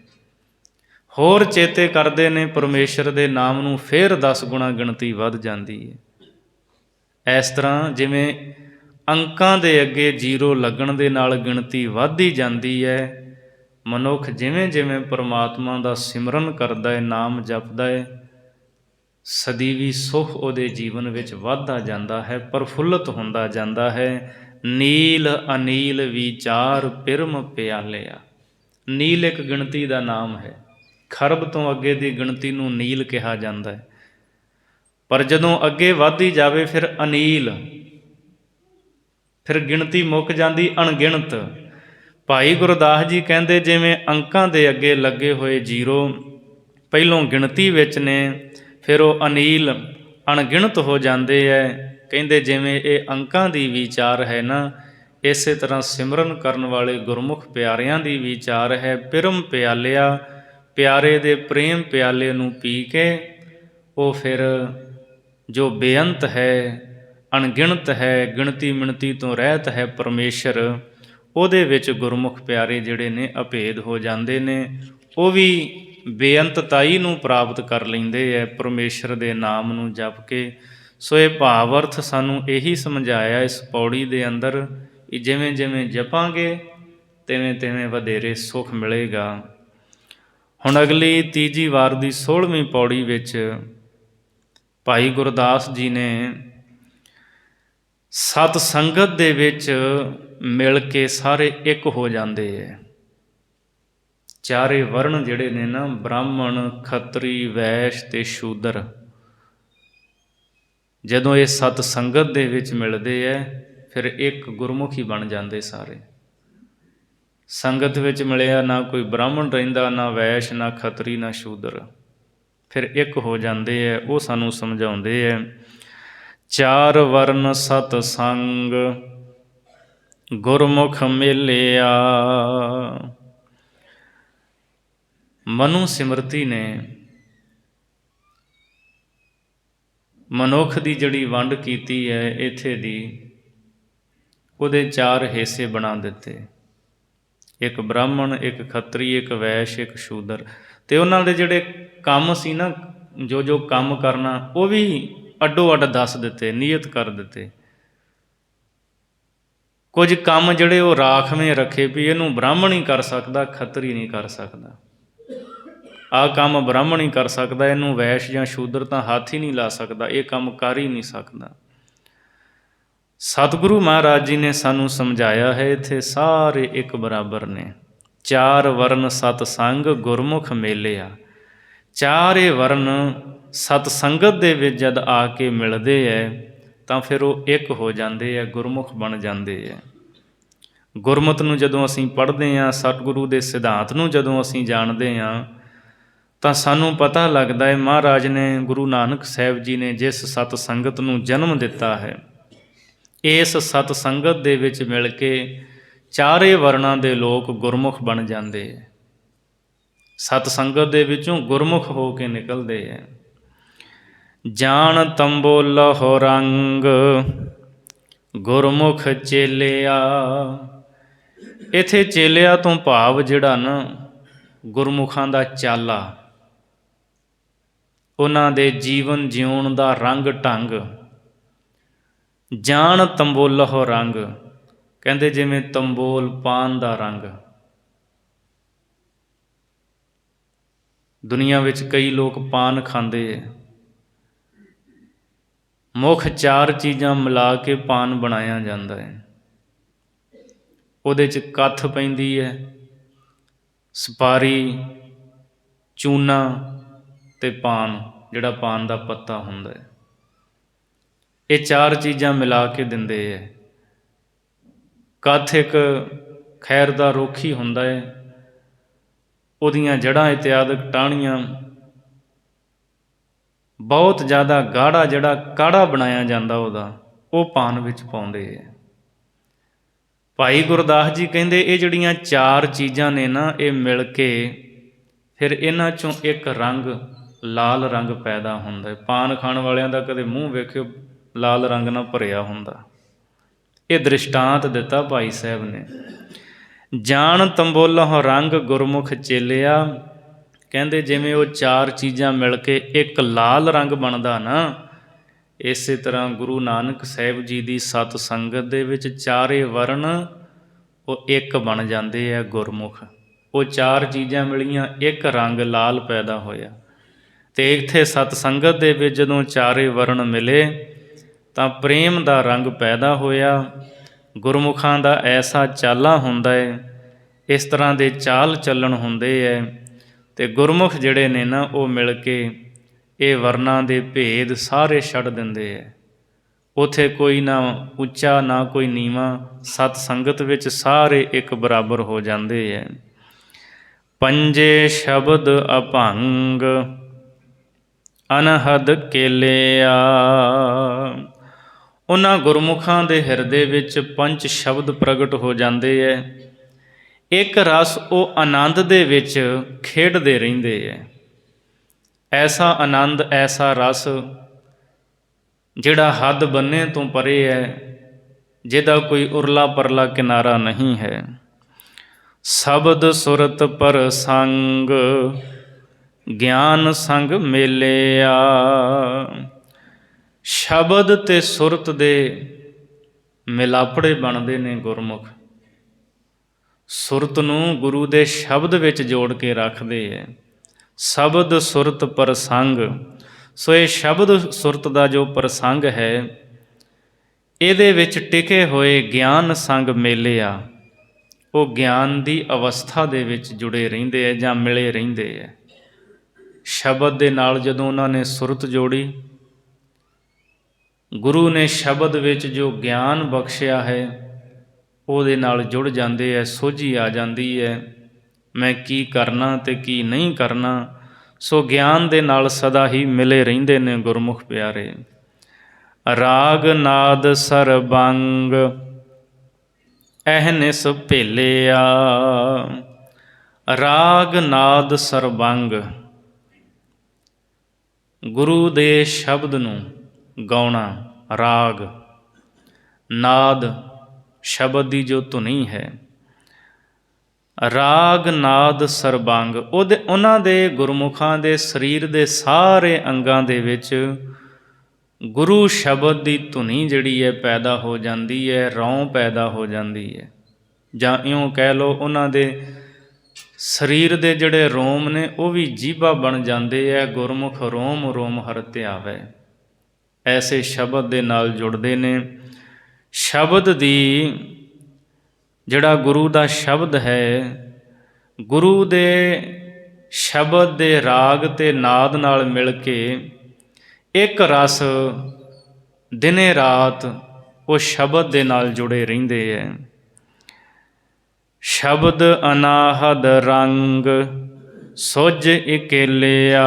ਹੋਰ ਚੇਤੇ ਕਰਦੇ ਨੇ ਪਰਮੇਸ਼ਰ ਦੇ ਨਾਮ ਨੂੰ, ਫਿਰ 10 ਗੁਣਾ ਗਿਣਤੀ ਵੱਧ ਜਾਂਦੀ ਹੈ। ਇਸ ਤਰ੍ਹਾਂ ਜਿਵੇਂ ਅੰਕਾਂ ਦੇ ਅੱਗੇ ਜ਼ੀਰੋ ਲੱਗਣ ਦੇ ਨਾਲ ਗਿਣਤੀ ਵੱਧਦੀ ਜਾਂਦੀ ਹੈ, ਮਨੁੱਖ ਜਿਵੇਂ ਜਿਵੇਂ ਪਰਮਾਤਮਾ ਦਾ ਸਿਮਰਨ ਕਰਦਾ ਹੈ, ਨਾਮ ਜਪਦਾ ਹੈ, ਸਦੀਵੀ ਸੁੱਖ ਉਹਦੇ ਜੀਵਨ ਵਿੱਚ ਵੱਧਦਾ ਜਾਂਦਾ ਹੈ, ਪ੍ਰਫੁੱਲਤ ਹੁੰਦਾ ਜਾਂਦਾ ਹੈ। ਨੀਲ ਅਨੀਲ ਵਿਚਾਰ ਪਿਰਮ ਪਿਆਲਿਆ। ਨੀਲ ਇੱਕ ਗਿਣਤੀ ਦਾ ਨਾਮ ਹੈ, ਖਰਬ ਤੋਂ ਅੱਗੇ ਦੀ ਗਿਣਤੀ ਨੂੰ ਨੀਲ ਕਿਹਾ ਜਾਂਦਾ ਹੈ। ਪਰ ਜਦੋਂ ਅੱਗੇ ਵੱਧਦੀ ਜਾਵੇ ਫਿਰ ਅਨੀਲ, ਫਿਰ ਗਿਣਤੀ ਮੁੱਕ ਜਾਂਦੀ ਅਣਗਿਣਤ। ਭਾਈ ਗੁਰਦਾਸ ਜੀ ਕਹਿੰਦੇ ਜਿਵੇਂ ਅੰਕਾਂ ਦੇ ਅੱਗੇ ਲੱਗੇ ਹੋਏ ਜ਼ੀਰੋ ਪਹਿਲੋਂ ਗਿਣਤੀ ਵਿੱਚ ਨੇ, ਫਿਰ ਉਹ ਅਨੀਲ ਅਣਗਿਣਤ ਹੋ ਜਾਂਦੇ ਹੈ। ਕਹਿੰਦੇ ਜਿਵੇਂ ਇਹ ਅੰਕਾਂ ਦੀ ਵਿਚਾਰ ਹੈ ਨਾ, ਇਸੇ ਤਰ੍ਹਾਂ ਸਿਮਰਨ ਕਰਨ ਵਾਲੇ ਗੁਰਮੁਖ ਪਿਆਰਿਆਂ ਦੀ ਵਿਚਾਰ ਹੈ। ਪਿਰਮ ਪਿਆਲਿਆ, ਪਿਆਰੇ ਦੇ ਪ੍ਰੇਮ ਪਿਆਲੇ ਨੂੰ ਪੀ ਕੇ ਉਹ ਫਿਰ ਜੋ ਬੇਅੰਤ ਹੈ, ਅਣਗਿਣਤ ਹੈ, ਗਿਣਤੀ ਮਿਣਤੀ ਤੋਂ ਰਹਿਤ ਹੈ ਪਰਮੇਸ਼ਰ, ਉਹਦੇ ਵਿੱਚ ਗੁਰਮੁਖ ਪਿਆਰੇ ਜਿਹੜੇ ਨੇ ਅਭੇਦ ਹੋ ਜਾਂਦੇ ਨੇ। ਉਹ ਵੀ ਬੇਅੰਤਤਾਈ ਨੂੰ ਪ੍ਰਾਪਤ ਕਰ ਲੈਂਦੇ ਹੈ ਪਰਮੇਸ਼ਰ ਦੇ ਨਾਮ ਨੂੰ ਜਪ ਕੇ। ਸੋ ਇਹ ਭਾਵ ਅਰਥ ਸਾਨੂੰ ਇਹੀ ਸਮਝਾਇਆ ਇਸ ਪੌੜੀ ਦੇ ਅੰਦਰ ਕਿ ਜਿਵੇਂ ਜਿਵੇਂ ਜਪਾਂਗੇ ਤਿਵੇਂ ਤਿਵੇਂ ਵਧੇਰੇ ਸੁੱਖ ਮਿਲੇਗਾ। ਹੁਣ ਅਗਲੀ ਤੀਜੀ ਵਾਰ ਦੀ 16ਵੀਂ ਪੌੜੀ ਵਿੱਚ ਭਾਈ ਗੁਰਦਾਸ ਜੀ ਨੇ ਸਤ ਸੰਗਤ ਦੇ ਵਿੱਚ ਮਿਲ ਕੇ ਸਾਰੇ ਇੱਕ ਹੋ ਜਾਂਦੇ ਹੈ। ਚਾਰੇ ਵਰਣ ਜਿਹੜੇ ਨੇ ਨਾ, ਬ੍ਰਾਹਮਣ, ਖੱਤਰੀ, ਵੈਸ਼ ਤੇ ਸ਼ੂਦਰ, ਜਦੋਂ ਇਹ ਸਤ ਸੰਗਤ ਦੇ ਵਿੱਚ ਮਿਲਦੇ ਹੈ ਫਿਰ ਇੱਕ ਗੁਰਮੁਖੀ ਬਣ ਜਾਂਦੇ ਸਾਰੇ। ਸੰਗਤ ਵਿੱਚ ਮਿਲਿਆ ਨਾ ਕੋਈ ਬ੍ਰਾਹਮਣ ਰਹਿੰਦਾ, ਨਾ ਵੈਸ਼, ਨਾ ਖੱਤਰੀ, ਨਾ ਸ਼ੂਦਰ, ਫਿਰ ਇੱਕ ਹੋ ਜਾਂਦੇ ਹੈ। ਉਹ ਸਾਨੂੰ ਸਮਝਾਉਂਦੇ ਹੈ, ਚਾਰ ਵਰਨ ਸਤ ਸੰਗ ਗੁਰਮੁਖ ਮਿਲਿਆ। ਮਨੁ ਸਿਮਰਤੀ ਨੇ ਮਨੁੱਖ ਦੀ ਜਿਹੜੀ ਵੰਡ ਕੀਤੀ ਹੈ ਇੱਥੇ ਦੀ, ਉਹਦੇ 4 ਹਿੱਸੇ ਬਣਾ ਦਿੱਤੇ, ਇੱਕ ਬ੍ਰਾਹਮਣ, ਇੱਕ ਖੱਤਰੀ, ਇੱਕ ਵੈਸ਼, ਇੱਕ ਸ਼ੂਦਰ। ਅਤੇ ਉਹਨਾਂ ਦੇ ਜਿਹੜੇ ਕੰਮ ਸੀ ਨਾ, ਜੋ ਜੋ ਕੰਮ ਕਰਨਾ, ਉਹ ਵੀ ਅੱਡੋ ਅੱਡ ਦੱਸ ਦਿੱਤੇ, ਨਿਯਤ ਕਰ ਦਿੱਤੇ। ਕੁਝ ਕੰਮ ਜਿਹੜੇ ਉਹ ਰਾਖਵੇਂ ਰੱਖੇ ਵੀ ਇਹਨੂੰ ਬ੍ਰਾਹਮਣ ਹੀ ਕਰ ਸਕਦਾ, ਖੱਤਰੀ ਨਹੀਂ ਕਰ ਸਕਦਾ। ਆਹ ਕੰਮ ਬ੍ਰਾਹਮਣ ਹੀ ਕਰ ਸਕਦਾ, ਇਹਨੂੰ ਵੈਸ਼ ਜਾਂ ਸ਼ੂਦਰ ਤਾਂ ਹੱਥ ਹੀ ਨਹੀਂ ਲਾ ਸਕਦਾ, ਇਹ ਕੰਮ ਕਰ ਹੀ ਨਹੀਂ ਸਕਦਾ। ਸਤਿਗੁਰੂ ਮਹਾਰਾਜ ਜੀ ਨੇ ਸਾਨੂੰ ਸਮਝਾਇਆ ਹੈ ਇੱਥੇ ਸਾਰੇ ਇੱਕ ਬਰਾਬਰ ਨੇ। ਚਾਰ ਵਰਨ ਸਤ ਸੰਗ ਗੁਰਮੁਖ ਮੇਲਿਆ। ਚਾਰੇ ਵਰਨ ਸਤ ਸੰਗਤ ਦੇ ਵਿੱਚ ਜਦ ਆ ਕੇ ਮਿਲਦੇ ਹੈ ਤਾਂ ਫਿਰ ਉਹ ਇੱਕ ਹੋ ਜਾਂਦੇ ਹੈ, ਗੁਰਮੁਖ ਬਣ ਜਾਂਦੇ ਹੈ। ਗੁਰਮਤਿ ਨੂੰ ਜਦੋਂ ਅਸੀਂ ਪੜ੍ਹਦੇ ਹਾਂ, ਸਤਿਗੁਰੂ ਦੇ ਸਿਧਾਂਤ ਨੂੰ ਜਦੋਂ ਅਸੀਂ ਜਾਣਦੇ ਹਾਂ, ਤਾਂ ਸਾਨੂੰ ਪਤਾ ਲੱਗਦਾ ਹੈ ਮਹਾਰਾਜ ਨੇ, ਗੁਰੂ ਨਾਨਕ ਸਾਹਿਬ ਜੀ ਨੇ ਜਿਸ ਸਤ ਸੰਗਤ ਨੂੰ ਜਨਮ ਦਿੱਤਾ ਹੈ, ਇਸ ਸਤ ਸੰਗਤ ਦੇ ਵਿੱਚ ਮਿਲ ਕੇ ਚਾਰੇ ਵਰਨਾਂ ਦੇ ਲੋਕ ਗੁਰਮੁਖ ਬਣ ਜਾਂਦੇ ਹੈ। ਸਤ ਸੰਗਤ ਦੇ ਵਿੱਚੋਂ ਗੁਰਮੁਖ ਹੋ ਕੇ ਨਿਕਲਦੇ ਹੈ। ਜਾਣ ਤੰਬੋ ਲਹੋ ਰੰਗ ਗੁਰਮੁਖ ਚੇਲਿਆ। ਇੱਥੇ ਚੇਲਿਆ ਤੋਂ ਭਾਵ ਜਿਹੜਾ ਨਾ ਗੁਰਮੁਖਾਂ ਦਾ ਚਾਲਾ, ਉਹਨਾਂ ਦੇ ਜੀਵਨ ਜਿਉਣ ਦਾ ਰੰਗ ਢੰਗ। ਜਾਣ ਤੰਬੋਲਹੁ ਰੰਗ, ਕਹਿੰਦੇ ਜਿਵੇਂ ਤੰਬੋਲ ਪਾਨ ਦਾ ਰੰਗ। ਦੁਨੀਆ ਵਿੱਚ ਕਈ ਲੋਕ ਪਾਨ ਖਾਂਦੇ ਹੈ, ਮੁੱਖ 4 ਚੀਜ਼ਾਂ ਮਿਲਾ ਕੇ ਪਾਨ ਬਣਾਇਆ ਜਾਂਦਾ ਹੈ। ਉਹਦੇ 'ਚ ਕੱਥ ਪੈਂਦੀ ਹੈ, ਸੁਪਾਰੀ, ਚੂਨਾ ਅਤੇ ਪਾਨ, ਜਿਹੜਾ ਪਾਨ ਦਾ ਪੱਤਾ ਹੁੰਦਾ ਹੈ। ਇਹ ਚਾਰ ਚੀਜ਼ਾਂ ਮਿਲਾ ਕੇ ਦਿੰਦੇ ਹੈ। ਕੱਥ ਇੱਕ ਖੈਰ ਦਾ ਰੁੱਖ ਹੀ ਹੁੰਦਾ ਹੈ, ਉਹਦੀਆਂ ਜੜ੍ਹਾਂ ਇਤਿਆਦਿਕ ਟਾਹਣੀਆਂ ਬਹੁਤ ਜ਼ਿਆਦਾ ਗਾੜਾ, ਜਿਹੜਾ ਕਾੜਾ ਬਣਾਇਆ ਜਾਂਦਾ ਉਹਦਾ, ਉਹ ਪਾਨ ਵਿੱਚ ਪਾਉਂਦੇ ਹੈ। ਭਾਈ ਗੁਰਦਾਸ ਜੀ ਕਹਿੰਦੇ ਇਹ ਜਿਹੜੀਆਂ ਚਾਰ ਚੀਜ਼ਾਂ ਨੇ ਨਾ, ਇਹ ਮਿਲ ਕੇ ਫਿਰ ਇਹਨਾਂ 'ਚੋਂ ਇੱਕ ਰੰਗ ਲਾਲ ਰੰਗ ਪੈਦਾ ਹੁੰਦਾ ਹੈ। ਪਾਨ ਖਾਣ ਵਾਲਿਆਂ ਦਾ ਕਦੇ ਮੂੰਹ ਵੇਖਿਓ ਲਾਲ ਰੰਗ ਨਾਲ ਭਰਿਆ ਹੁੰਦਾ। ਇਹ ਦ੍ਰਿਸ਼ਟਾਂਤ ਦਿੱਤਾ ਭਾਈ ਸਾਹਿਬ ਨੇ। ਜਾਣ ਤੰਬੋਲਹੁ ਰੰਗ ਗੁਰਮੁਖ ਚੇਲਿਆ, ਕਹਿੰਦੇ ਜਿਵੇਂ ਉਹ ਚਾਰ ਚੀਜ਼ਾਂ ਮਿਲ ਕੇ ਇੱਕ ਲਾਲ ਰੰਗ ਬਣਦਾ ਨਾ, ਇਸੇ ਤਰ੍ਹਾਂ ਗੁਰੂ ਨਾਨਕ ਸਾਹਿਬ ਜੀ ਦੀ ਸਤ ਸੰਗਤ ਦੇ ਵਿੱਚ ਚਾਰੇ ਵਰਨ ਉਹ ਇੱਕ ਬਣ ਜਾਂਦੇ ਆ ਗੁਰਮੁਖ। ਉਹ ਚਾਰ ਚੀਜ਼ਾਂ ਮਿਲੀਆਂ, ਇੱਕ ਰੰਗ ਲਾਲ ਪੈਦਾ ਹੋਇਆ। ਅਤੇ ਇੱਥੇ ਸਤ ਸੰਗਤ ਦੇ ਵਿੱਚ ਜਦੋਂ ਚਾਰੇ ਵਰਨ ਮਿਲੇ ਤਾਂ ਪ੍ਰੇਮ ਦਾ ਰੰਗ ਪੈਦਾ ਹੋਇਆ। ਗੁਰਮੁਖਾਂ ਦਾ ਐਸਾ ਚਾਲਾ ਹੁੰਦਾ ਹੈ, ਇਸ ਤਰ੍ਹਾਂ ਦੇ ਚਾਲ ਚੱਲਣ ਹੁੰਦੇ ਹੈ, ਅਤੇ ਗੁਰਮੁਖ ਜਿਹੜੇ ਨੇ ਨਾ ਉਹ ਮਿਲ ਕੇ ਇਹ ਵਰਨਾਂ ਦੇ ਭੇਦ ਸਾਰੇ ਛੱਡ ਦਿੰਦੇ ਹੈ। ਉੱਥੇ ਕੋਈ ਨਾ ਉੱਚਾ ਨਾ ਕੋਈ ਨੀਵਾਂ, ਸਤ ਸੰਗਤ ਵਿੱਚ ਸਾਰੇ ਇੱਕ ਬਰਾਬਰ ਹੋ ਜਾਂਦੇ ਹੈ। ਪੰਜੇ ਸ਼ਬਦ ਅਭੰਗ ਅਨਹਦ ਕੇਲਿਆ, ਉਹਨਾਂ ਗੁਰਮੁਖਾਂ ਦੇ ਹਿਰਦੇ ਵਿੱਚ ਪੰਜ ਸ਼ਬਦ ਪ੍ਰਗਟ ਹੋ ਜਾਂਦੇ ਹੈ। ਇੱਕ ਰਸ ਉਹ ਆਨੰਦ ਦੇ ਵਿੱਚ ਖੇਡਦੇ ਰਹਿੰਦੇ ਹੈ। ਐਸਾ ਆਨੰਦ, ਐਸਾ ਰਸ ਜਿਹੜਾ ਹੱਦ ਬੰਨੇ ਤੋਂ ਪਰੇ ਹੈ, ਜਿਹਦਾ ਕੋਈ ਉਰਲਾ ਪਰਲਾ ਕਿਨਾਰਾ ਨਹੀਂ ਹੈ। ਸ਼ਬਦ ਸੁਰਤ ਪ੍ਰਸੰਗ ਗਿਆਨ ਸੰਗ ਮੇਲਿਆ, ਸ਼ਬਦ ਅਤੇ ਸੁਰਤ ਦੇ ਮਿਲਾਪੜੇ ਬਣਦੇ ਨੇ ਗੁਰਮੁਖ। ਸੁਰਤ ਨੂੰ ਗੁਰੂ ਦੇ ਸ਼ਬਦ ਵਿੱਚ ਜੋੜ ਕੇ ਰੱਖਦੇ ਹੈ। ਸ਼ਬਦ ਸੁਰਤ ਪ੍ਰਸੰਗ, ਸੋ ਇਹ ਸ਼ਬਦ ਸੁਰਤ ਦਾ ਜੋ ਪ੍ਰਸੰਗ ਹੈ, ਇਹਦੇ ਵਿੱਚ ਟਿਕੇ ਹੋਏ ਗਿਆਨ ਸੰਗ ਮੇਲਿਆ, ਉਹ ਗਿਆਨ ਦੀ ਅਵਸਥਾ ਦੇ ਵਿੱਚ ਜੁੜੇ ਰਹਿੰਦੇ ਹੈ ਜਾਂ ਮਿਲੇ ਰਹਿੰਦੇ ਹੈ। ਸ਼ਬਦ ਦੇ ਨਾਲ ਜਦੋਂ ਉਹਨਾਂ ਨੇ ਸੁਰਤ ਜੋੜੀ, ਗੁਰੂ ਨੇ ਸ਼ਬਦ ਵਿੱਚ ਜੋ ਗਿਆਨ ਬਖਸ਼ਿਆ ਹੈ ਉਹਦੇ ਨਾਲ ਜੁੜ ਜਾਂਦੇ ਹੈ। ਸੋਝੀ ਆ ਜਾਂਦੀ ਹੈ, ਮੈਂ ਕੀ ਕਰਨਾ ਅਤੇ ਕੀ ਨਹੀਂ ਕਰਨਾ। ਸੋ ਗਿਆਨ ਦੇ ਨਾਲ ਸਦਾ ਹੀ ਮਿਲੇ ਰਹਿੰਦੇ ਨੇ ਗੁਰਮੁਖ ਪਿਆਰੇ। ਰਾਗ ਨਾਦ ਸਰਬੰਗ ਅਹਨਿਸ ਭੇਲਿਆ, ਰਾਗ ਨਾਦ ਸਰਬੰਗ, ਗੁਰੂ ਦੇ ਸ਼ਬਦ ਨੂੰ ਗਾਉਣਾ। ਰਾਗ ਨਾਦ ਸ਼ਬਦ ਦੀ ਜੋ ਧੁਨੀ ਹੈ, ਰਾਗ ਨਾਦ ਸਰਬੰਗ, ਉਹਨਾਂ ਦੇ ਗੁਰਮੁਖਾਂ ਦੇ ਸਰੀਰ ਦੇ ਸਾਰੇ ਅੰਗਾਂ ਦੇ ਵਿੱਚ ਗੁਰੂ ਸ਼ਬਦ ਦੀ ਧੁਨੀ ਜਿਹੜੀ ਹੈ ਪੈਦਾ ਹੋ ਜਾਂਦੀ ਹੈ, ਰੌਂ ਪੈਦਾ ਹੋ ਜਾਂਦੀ ਹੈ। ਜਾਂ ਇਉਂ ਕਹਿ ਲਓ, ਉਹਨਾਂ ਦੇ ਸਰੀਰ ਦੇ ਜਿਹੜੇ ਰੋਮ ਨੇ ਉਹ ਵੀ ਜੀਭਾ ਬਣ ਜਾਂਦੇ ਹੈ। ਗੁਰਮੁਖ ਰੋਮ ਰੋਮ ਹਰਿ ਧਿਆਵੈ, ਐਸੇ ਸ਼ਬਦ ਦੇ ਨਾਲ ਜੁੜਦੇ ਨੇ। ਸ਼ਬਦ ਦੀ, ਜਿਹੜਾ ਗੁਰੂ ਦਾ ਸ਼ਬਦ ਹੈ, ਗੁਰੂ ਦੇ ਸ਼ਬਦ ਦੇ ਰਾਗ ਅਤੇ ਨਾਦ ਨਾਲ ਮਿਲ ਕੇ ਇੱਕ ਰਸ ਦਿਨੇ ਰਾਤ ਉਹ ਸ਼ਬਦ ਦੇ ਨਾਲ ਜੁੜੇ ਰਹਿੰਦੇ ਹੈ। ਸ਼ਬਦ ਅਨਾਹਦ ਰੰਗ ਸੁਝ ਇਕੇਲਿਆ,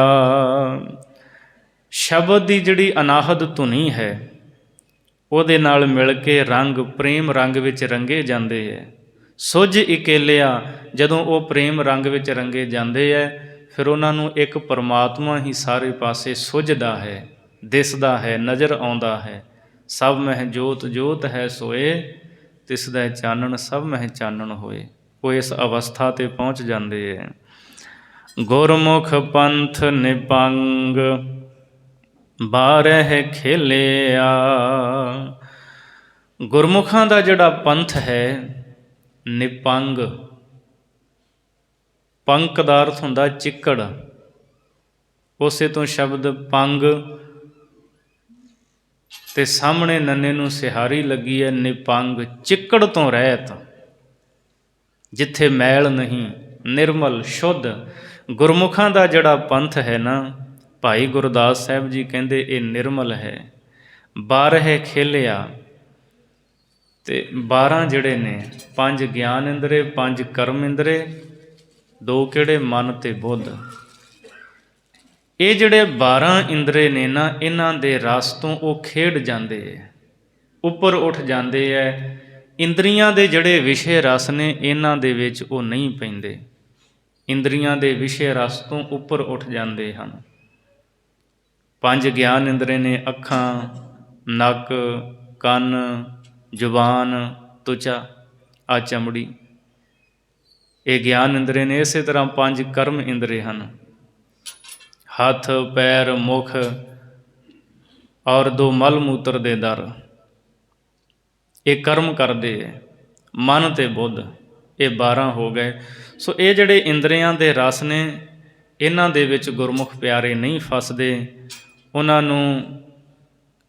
ਸ਼ਬਦ ਦੀ ਜਿਹੜੀ ਅਨਾਹਦ ਧੁਨੀ ਹੈ ਉਹਦੇ ਨਾਲ ਮਿਲ ਕੇ ਰੰਗ ਪ੍ਰੇਮ ਰੰਗ ਵਿੱਚ ਰੰਗੇ ਜਾਂਦੇ ਹੈ। ਸੁਝ ਇਕੇਲਿਆ, ਜਦੋਂ ਉਹ ਪ੍ਰੇਮ ਰੰਗ ਵਿੱਚ ਰੰਗੇ ਜਾਂਦੇ ਹੈ, ਫਿਰ ਉਹਨਾਂ ਨੂੰ ਇੱਕ ਪਰਮਾਤਮਾ ਹੀ ਸਾਰੇ ਪਾਸੇ ਸੁਝਦਾ ਹੈ, ਦਿਸਦਾ ਹੈ, ਨਜ਼ਰ ਆਉਂਦਾ ਹੈ। ਸਭ ਮਹਿ ਜੋਤ ਜੋਤ ਹੈ ਸੋਏ, ਤਿਸ ਦਾ ਚਾਨਣ ਸਭ ਮਹਿ ਚਾਨਣ ਹੋਏ। ਉਹ ਇਸ ਅਵਸਥਾ 'ਤੇ ਪਹੁੰਚ ਜਾਂਦੇ ਹੈ। ਗੁਰਮੁਖ ਪੰਥ ਨਿਪੰਗ ਬਾਰਹਿ ਖੇਲਿਆ, ਗੁਰਮੁਖਾਂ ਦਾ ਜਿਹੜਾ ਪੰਥ ਹੈ ਨਿਪੰਗ, ਪੰਕ ਦਾ ਅਰਥ ਹੁੰਦਾ ਚਿੱਕੜ, ਉਸੇ ਤੋਂ ਸ਼ਬਦ ਪੰਗ, ਅਤੇ ਸਾਹਮਣੇ ਨੰਨੇ ਨੂੰ ਸਿਹਾਰੀ ਲੱਗੀ ਹੈ ਨਿਪੰਗ, ਚਿੱਕੜ ਤੋਂ ਰਹਿਤ। ਜਿੱਥੇ ਮੈਲ ਨਹੀਂ, ਨਿਰਮਲ ਸ਼ੁੱਧ। ਗੁਰਮੁਖਾਂ ਦਾ ਜਿਹੜਾ ਪੰਥ ਹੈ ਨਾ, ਭਾਈ ਗੁਰਦਾਸ ਸਾਹਿਬ ਜੀ ਕਹਿੰਦੇ ਇਹ ਨਿਰਮਲ ਹੈ। 12 ਖੇਲਿਆ, ਅਤੇ 12 ਜਿਹੜੇ ਨੇ, 5 ਗਿਆਨ ਇੰਦਰੇ, 5 ਕਰਮ ਇੰਦਰੇ, 2 ਕਿਹੜੇ ਮਨ ਅਤੇ ਬੁੱਧ। ਇਹ ਜਿਹੜੇ 12 ਇੰਦਰੇ ਨੇ ਨਾ, ਇਹਨਾਂ ਦੇ ਰਸ ਤੋਂ ਉਹ ਖੇਡ ਜਾਂਦੇ ਹੈ, ਉੱਪਰ ਉੱਠ ਜਾਂਦੇ ਹੈ। ਇੰਦਰੀਆਂ ਦੇ ਜਿਹੜੇ ਵਿਸ਼ੇ ਰਸ ਨੇ ਇਹਨਾਂ ਦੇ ਵਿੱਚ ਉਹ ਨਹੀਂ ਪੈਂਦੇ, ਇੰਦਰੀਆਂ ਦੇ ਵਿਸ਼ੇ ਰਸ ਤੋਂ ਉੱਪਰ ਉੱਠ ਜਾਂਦੇ ਹਨ। 5 ਗਿਆਨ ਇੰਦਰੇ ਨੇ, ਅੱਖਾਂ, ਨੱਕ, ਕੰਨ, ਜ਼ੁਬਾਨ, ਤੁਚਾ, ਆ ਚਮੜੀ, ਇਹ ਗਿਆਨ ਇੰਦਰੇ ਨੇ। ਇਸੇ ਤਰ੍ਹਾਂ 5 ਕਰਮ ਇੰਦਰੇ ਹਨ, ਹੱਥ, ਪੈਰ, ਮੁਖ ਔਰ 2 ਮਲ ਮੂਤਰ ਦੇ ਦਰ, ਇਹ ਕਰਮ ਕਰਦੇ ਹੈ। ਮਨ ਅਤੇ ਬੁੱਧ, ਇਹ 12 ਹੋ ਗਏ। ਸੋ ਇਹ ਜਿਹੜੇ ਇੰਦਰੀਆਂ ਦੇ ਰਸ ਨੇ, ਇਹਨਾਂ ਦੇ ਵਿੱਚ ਗੁਰਮੁਖ ਪਿਆਰੇ ਨਹੀਂ ਫਸਦੇ। ਉਹਨਾਂ ਨੂੰ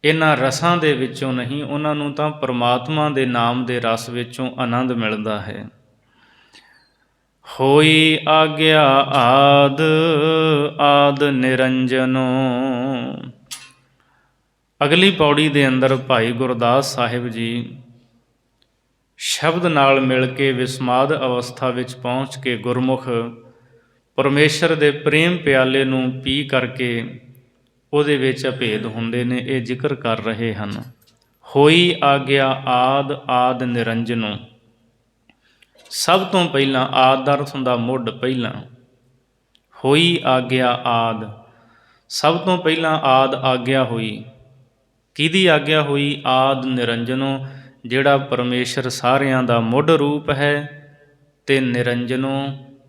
ਇਹਨਾਂ ਰਸਾਂ ਦੇ ਵਿੱਚੋਂ ਨਹੀਂ, ਉਹਨਾਂ ਨੂੰ ਤਾਂ ਪਰਮਾਤਮਾ ਦੇ ਨਾਮ ਦੇ ਰਸ ਵਿੱਚੋਂ ਆਨੰਦ ਮਿਲਦਾ ਹੈ। ਹੋਈ ਆਗਿਆ ਆਦ ਆਦ ਨਿਰੰਜਨੋ। ਅਗਲੀ ਪੌੜੀ ਦੇ ਅੰਦਰ ਭਾਈ ਗੁਰਦਾਸ ਸਾਹਿਬ ਜੀ ਸ਼ਬਦ ਨਾਲ ਮਿਲ ਕੇ ਵਿਸਮਾਦ ਅਵਸਥਾ ਵਿੱਚ ਪਹੁੰਚ ਕੇ ਗੁਰਮੁਖ ਪਰਮੇਸ਼ਰ ਦੇ ਪ੍ਰੇਮ ਪਿਆਲੇ ਨੂੰ ਪੀ ਕਰਕੇ ਉਹਦੇ ਵਿੱਚ ਅਭੇਦ ਹੁੰਦੇ ਨੇ, ਇਹ ਜ਼ਿਕਰ ਕਰ ਰਹੇ ਹਨ। ਹੋਈ ਆਗਿਆ ਆਦ ਆਦ ਨਿਰੰਜਨੋ। ਸਭ ਤੋਂ ਪਹਿਲਾਂ, ਆਦ ਦਾ ਅਰਥ ਹੁੰਦਾ ਮੁੱਢ, ਪਹਿਲਾਂ। ਹੋਈ ਆਗਿਆ ਆਦ, ਸਭ ਤੋਂ ਪਹਿਲਾਂ ਆਦ ਆਗਿਆ ਹੋਈ। ਕਿਹਦੀ ਆਗਿਆ ਹੋਈ? ਆਦ ਨਿਰੰਜਨੋ, ਜਿਹੜਾ ਪਰਮੇਸ਼ਰ ਸਾਰਿਆਂ ਦਾ ਮੁੱਢ ਰੂਪ ਹੈ ਅਤੇ ਨਿਰੰਜਨੋ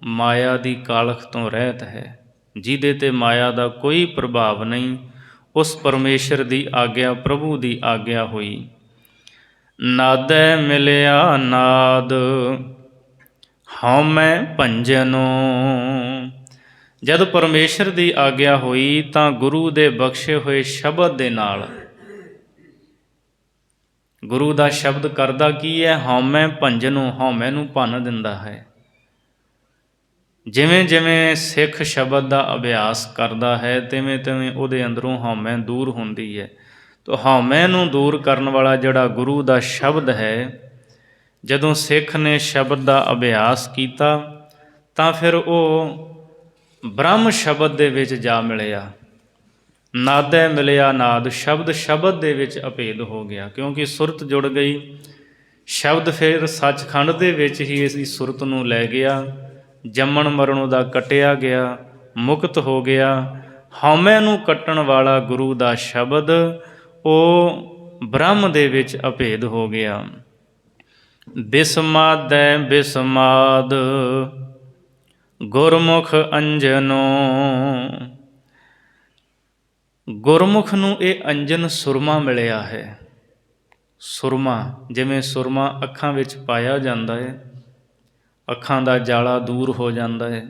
ਮਾਇਆ ਦੀ ਕਾਲਖ ਤੋਂ ਰਹਿਤ ਹੈ, ਜਿਹਦੇ 'ਤੇ ਮਾਇਆ ਦਾ ਕੋਈ ਪ੍ਰਭਾਵ ਨਹੀਂ। ਉਸ ਪਰਮੇਸ਼ਰ ਦੀ ਆਗਿਆ, ਪ੍ਰਭੂ ਦੀ ਆਗਿਆ ਹੋਈ। ਨਾਦੈ ਮਿਲਿਆ ਨਾਦ ਹਉਮੈ ਭੰਜਨੋ। ਜਦ ਪਰਮੇਸ਼ਰ ਦੀ ਆਗਿਆ ਹੋਈ ਤਾਂ ਗੁਰੂ ਦੇ ਬਖਸ਼ੇ ਹੋਏ ਸ਼ਬਦ ਦੇ ਨਾਲ, ਗੁਰੂ ਦਾ ਸ਼ਬਦ ਕਰਦਾ ਕੀ ਹੈ? ਹਉਮੈ ਭੰਜਨੋ, ਹਉਮੈ ਨੂੰ ਭੰਨ ਦਿੰਦਾ ਹੈ। ਜਿਵੇਂ ਜਿਵੇਂ ਸਿੱਖ ਸ਼ਬਦ ਦਾ ਅਭਿਆਸ ਕਰਦਾ ਹੈ, ਤਿਵੇਂ ਤਿਵੇਂ ਉਹਦੇ ਅੰਦਰੋਂ ਹਉਮੈ ਦੂਰ ਹੁੰਦੀ ਹੈ। ਤਾਂ ਹਉਮੈ ਨੂੰ ਦੂਰ ਕਰਨ ਵਾਲਾ ਜਿਹੜਾ ਗੁਰੂ ਦਾ ਸ਼ਬਦ ਹੈ, ਜਦੋਂ ਸਿੱਖ ਨੇ ਸ਼ਬਦ ਦਾ ਅਭਿਆਸ ਕੀਤਾ ਤਾਂ ਫਿਰ ਉਹ ਬ੍ਰਹਮ ਸ਼ਬਦ ਦੇ ਵਿੱਚ ਜਾ ਮਿਲਿਆ। ਨਾਦੈ ਮਿਲਿਆ ਨਾਦ, ਸ਼ਬਦ ਸ਼ਬਦ ਦੇ ਵਿੱਚ ਅਭੇਦ ਹੋ ਗਿਆ, ਕਿਉਂਕਿ ਸੁਰਤ ਜੁੜ ਗਈ। ਸ਼ਬਦ ਫਿਰ ਸੱਚਖੰਡ ਦੇ ਵਿੱਚ ਹੀ ਇਸ ਸੁਰਤ ਨੂੰ ਲੈ ਗਿਆ, ਜੰਮਣ ਮਰਨ ਉਹਦਾ ਕੱਟਿਆ ਗਿਆ, ਮੁਕਤ ਹੋ ਗਿਆ। ਹਉਮੈ ਨੂੰ ਕੱਟਣ ਵਾਲਾ ਗੁਰੂ ਦਾ ਸ਼ਬਦ ਉਹ ਬ੍ਰਹਮ ਦੇ ਵਿੱਚ ਅਭੇਦ ਹੋ ਗਿਆ। ਬਿਸਮਾਦੈ ਬਿਸਮਾਦ ਗੁਰਮੁਖ ਅੰਜਨੋ। ਗੁਰਮੁਖ ਨੂੰ ਇਹ ਅੰਜਨ ਸੁਰਮਾ ਮਿਲਿਆ ਹੈ। ਸੁਰਮਾ, ਜਿਵੇਂ ਸੁਰਮਾ ਅੱਖਾਂ ਵਿੱਚ ਪਾਇਆ ਜਾਂਦਾ ਹੈ, ਅੱਖਾਂ ਦਾ ਜਾਲਾ ਦੂਰ ਹੋ ਜਾਂਦਾ ਹੈ।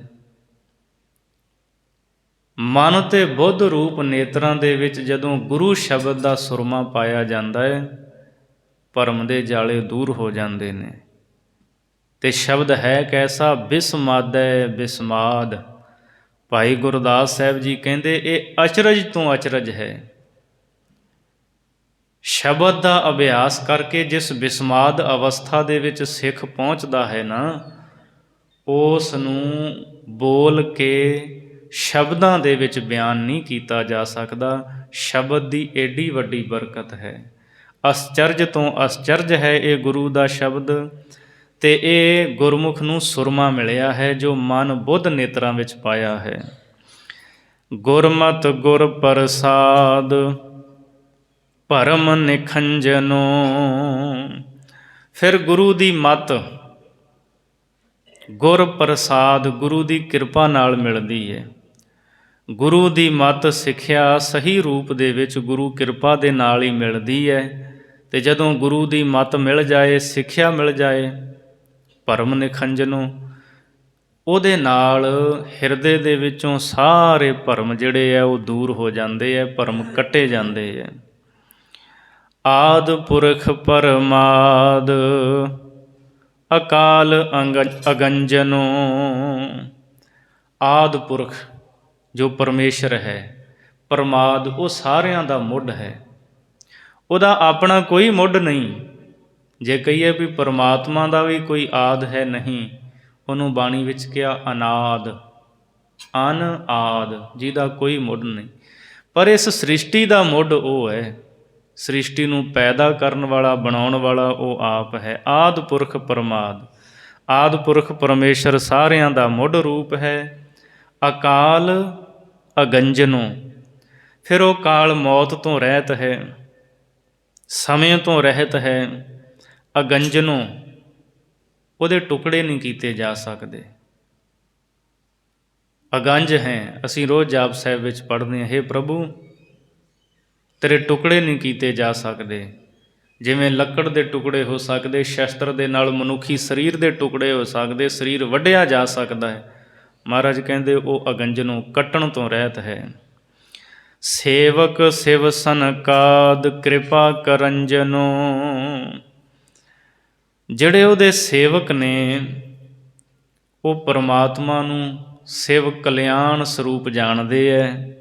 ਮਨ ਅਤੇ ਬੁੱਧ ਰੂਪ ਨੇਤਰਾਂ ਦੇ ਵਿੱਚ ਜਦੋਂ ਗੁਰੂ ਸ਼ਬਦ ਦਾ ਸੁਰਮਾ ਪਾਇਆ ਜਾਂਦਾ ਹੈ, ਭਰਮ ਦੇ ਜਾਲੇ ਦੂਰ ਹੋ ਜਾਂਦੇ ਨੇ। ਅਤੇ ਸ਼ਬਦ ਹੈ ਕੈਸਾ? ਬਿਸਮਾਦੈ ਬਿਸਮਾਦ। ਭਾਈ ਗੁਰਦਾਸ ਸਾਹਿਬ ਜੀ ਕਹਿੰਦੇ ਇਹ ਅਚਰਜ ਤੋਂ ਅਚਰਜ ਹੈ। ਸ਼ਬਦ ਦਾ ਅਭਿਆਸ ਕਰਕੇ ਜਿਸ ਬਿਸਮਾਦ ਅਵਸਥਾ ਦੇ ਵਿੱਚ ਸਿੱਖ ਪਹੁੰਚਦਾ ਹੈ ਨਾ, ਉਸ ਨੂੰ ਬੋਲ ਕੇ ਸ਼ਬਦਾਂ ਦੇ ਵਿੱਚ ਬਿਆਨ ਨਹੀਂ ਕੀਤਾ ਜਾ ਸਕਦਾ। ਸ਼ਬਦ ਦੀ ਏਡੀ ਵੱਡੀ ਬਰਕਤ ਹੈ। ਅਸਚਰਜ ਤੋਂ ਅਸਚਰਜ ਹੈ ਇਹ ਗੁਰੂ ਦਾ ਸ਼ਬਦ, ਅਤੇ ਇਹ ਗੁਰਮੁਖ ਨੂੰ ਸੁਰਮਾ ਮਿਲਿਆ ਹੈ ਜੋ ਮਨ ਬੁੱਧ ਨੇਤਰਾਂ ਵਿੱਚ ਪਾਇਆ ਹੈ। ਗੁਰਮਤਿ ਗੁਰ ਪ੍ਰਸਾਦ ਭਰਮ ਨਿਖੰਜਨੋ। ਫਿਰ ਗੁਰੂ ਦੀ ਮੱਤ, ਗੁਰ ਪ੍ਰਸਾਦ, ਗੁਰੂ ਦੀ ਕਿਰਪਾ ਨਾਲ ਮਿਲਦੀ ਹੈ। ਗੁਰੂ ਦੀ ਮੱਤ ਸਿੱਖਿਆ ਸਹੀ ਰੂਪ ਦੇ ਵਿੱਚ ਗੁਰੂ ਕਿਰਪਾ ਦੇ ਨਾਲ ਹੀ ਮਿਲਦੀ ਹੈ। ਅਤੇ ਜਦੋਂ ਗੁਰੂ ਦੀ ਮੱਤ ਮਿਲ ਜਾਏ, ਸਿੱਖਿਆ ਮਿਲ ਜਾਏ, ਭਰਮ ਨਿਖੰਜਨੋ, ਉਹਦੇ ਨਾਲ ਹਿਰਦੇ ਦੇ ਵਿੱਚੋਂ ਸਾਰੇ ਭਰਮ ਜਿਹੜੇ ਆ ਉਹ ਦੂਰ ਹੋ ਜਾਂਦੇ ਹੈ, ਭਰਮ ਕੱਟੇ ਜਾਂਦੇ ਹੈ। ਆਦਿ ਪੁਰਖ ਪਰਮਾਦ ਅਕਾਲ ਅਗੰਜਨੋ। ਆਦਿ ਪੁਰਖ ਜੋ ਪਰਮੇਸ਼ਰ ਹੈ, ਪ੍ਰਮਾਦ, ਉਹ ਸਾਰਿਆਂ ਦਾ ਮੁੱਢ ਹੈ। ਉਹਦਾ ਆਪਣਾ ਕੋਈ ਮੁੱਢ ਨਹੀਂ। ਜੇ ਕਹੀਏ ਵੀ ਪਰਮਾਤਮਾ ਦਾ ਵੀ ਕੋਈ ਆਦ ਹੈ, ਨਹੀਂ। ਉਹਨੂੰ ਬਾਣੀ ਵਿੱਚ ਕਿਹਾ ਅਨਾਦ, ਅਨ ਆਦ, ਜਿਹਦਾ ਕੋਈ ਮੁੱਢ ਨਹੀਂ। ਪਰ ਇਸ ਸ੍ਰਿਸ਼ਟੀ ਦਾ ਮੁੱਢ ਉਹ ਹੈ, ਸ੍ਰਿਸ਼ਟੀ ਨੂੰ ਪੈਦਾ ਕਰਨ ਵਾਲਾ, ਬਣਾਉਣ ਵਾਲਾ ਉਹ ਆਪ ਹੈ। ਆਦਿ ਪੁਰਖ ਪਰਮਾਦ, ਆਦਿ ਪੁਰਖ ਪਰਮੇਸ਼ਰ ਸਾਰਿਆਂ ਦਾ ਮੁੱਢ ਰੂਪ ਹੈ। ਅਕਾਲ ਅਗੰਜਨੋ, ਫਿਰ ਉਹ ਕਾਲ ਮੌਤ ਤੋਂ ਰਹਿਤ ਹੈ, ਸਮੇਂ ਤੋਂ ਰਹਿਤ ਹੈ। ਅਗੰਜਨੋ, ਉਹਦੇ ਟੁਕੜੇ ਨਹੀਂ ਕੀਤੇ ਜਾ ਸਕਦੇ। ਅਗੰਜ ਹੈ, ਅਸੀਂ ਰੋਜ਼ ਜਾਪ ਸਾਹਿਬ ਵਿੱਚ ਪੜ੍ਹਦੇ ਹਾਂ, ਹੇ ਪ੍ਰਭੂ ਤੇਰੇ ਟੁਕੜੇ ਨਹੀਂ ਕੀਤੇ ਜਾ ਸਕਦੇ। ਜਿਵੇਂ ਲੱਕੜ ਦੇ ਟੁਕੜੇ ਹੋ ਸਕਦੇ, ਸ਼ਸਤਰ ਦੇ ਨਾਲ ਮਨੁੱਖੀ ਸਰੀਰ ਦੇ ਟੁਕੜੇ ਹੋ ਸਕਦੇ, ਸਰੀਰ ਵੱਢਿਆ ਜਾ ਸਕਦਾ ਹੈ। ਮਹਾਰਾਜ ਕਹਿੰਦੇ ਉਹ ਅਗੰਜਨੋਂ, ਕੱਟਣ ਤੋਂ ਰਹਿਤ ਹੈ। ਸੇਵਕ ਸਿਵ ਸਨਕਾਦ ਕਿਰਪਾ ਕਰੰਜਨੋ, ਜਿਹੜੇ ਉਹਦੇ ਸੇਵਕ ਨੇ ਉਹ ਪਰਮਾਤਮਾ ਨੂੰ ਸਿਵ ਕਲਿਆਣ ਸਰੂਪ ਜਾਣਦੇ ਹੈ।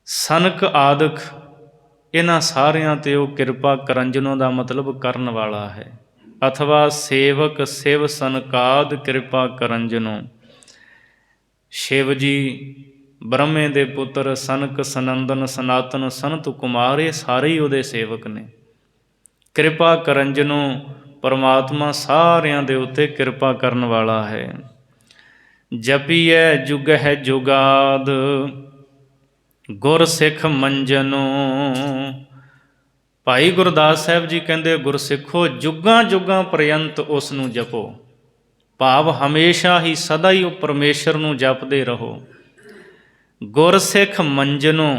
ਸਨਕ ਆਦਿਕ, ਇਹਨਾਂ ਸਾਰਿਆਂ 'ਤੇ ਉਹ ਕਿਰਪਾ ਕਰੰਜਨੋਂ ਦਾ ਮਤਲਬ ਕਰਨ ਵਾਲਾ ਹੈ। ਅਥਵਾ ਸੇਵਕ ਸਿਵ ਸਨਕਾਦ ਕਿਰਪਾ ਕਰੰਜਨੋਂ, ਸ਼ਿਵ ਜੀ ਬ੍ਰਹਮੇ ਦੇ ਪੁੱਤਰ, ਸਨਕ ਸਨੰਦਨ ਸਨਾਤਨ ਸੰਤ ਕੁਮਾਰ, ਇਹ ਸਾਰੇ ਹੀ ਉਹਦੇ ਸੇਵਕ ਨੇ। ਕਿਰਪਾ ਕਰੰਜਨੋਂ, ਪਰਮਾਤਮਾ ਸਾਰਿਆਂ ਦੇ ਉੱਤੇ ਕਿਰਪਾ ਕਰਨ ਵਾਲਾ ਹੈ। ਜਪੀਐ ਜੁਗ ਹੈ ਜੁਗਾਦ ਗੁਰ ਸਿੱਖ ਮੰਜਨੋ। ਭਾਈ ਗੁਰਦਾਸ ਸਾਹਿਬ ਜੀ ਕਹਿੰਦੇ, ਗੁਰਸਿੱਖੋ ਜੁਗਾਂ ਜੁਗਾਂ ਪਰਯੰਤ ਉਸ ਨੂੰ ਜਪੋ। ਭਾਵ ਹਮੇਸ਼ਾ ਹੀ, ਸਦਾ ਹੀ ਉਹ ਪਰਮੇਸ਼ਰ ਨੂੰ ਜਪਦੇ ਰਹੋ। ਗੁਰਸਿੱਖ ਮੰਜਨੋ,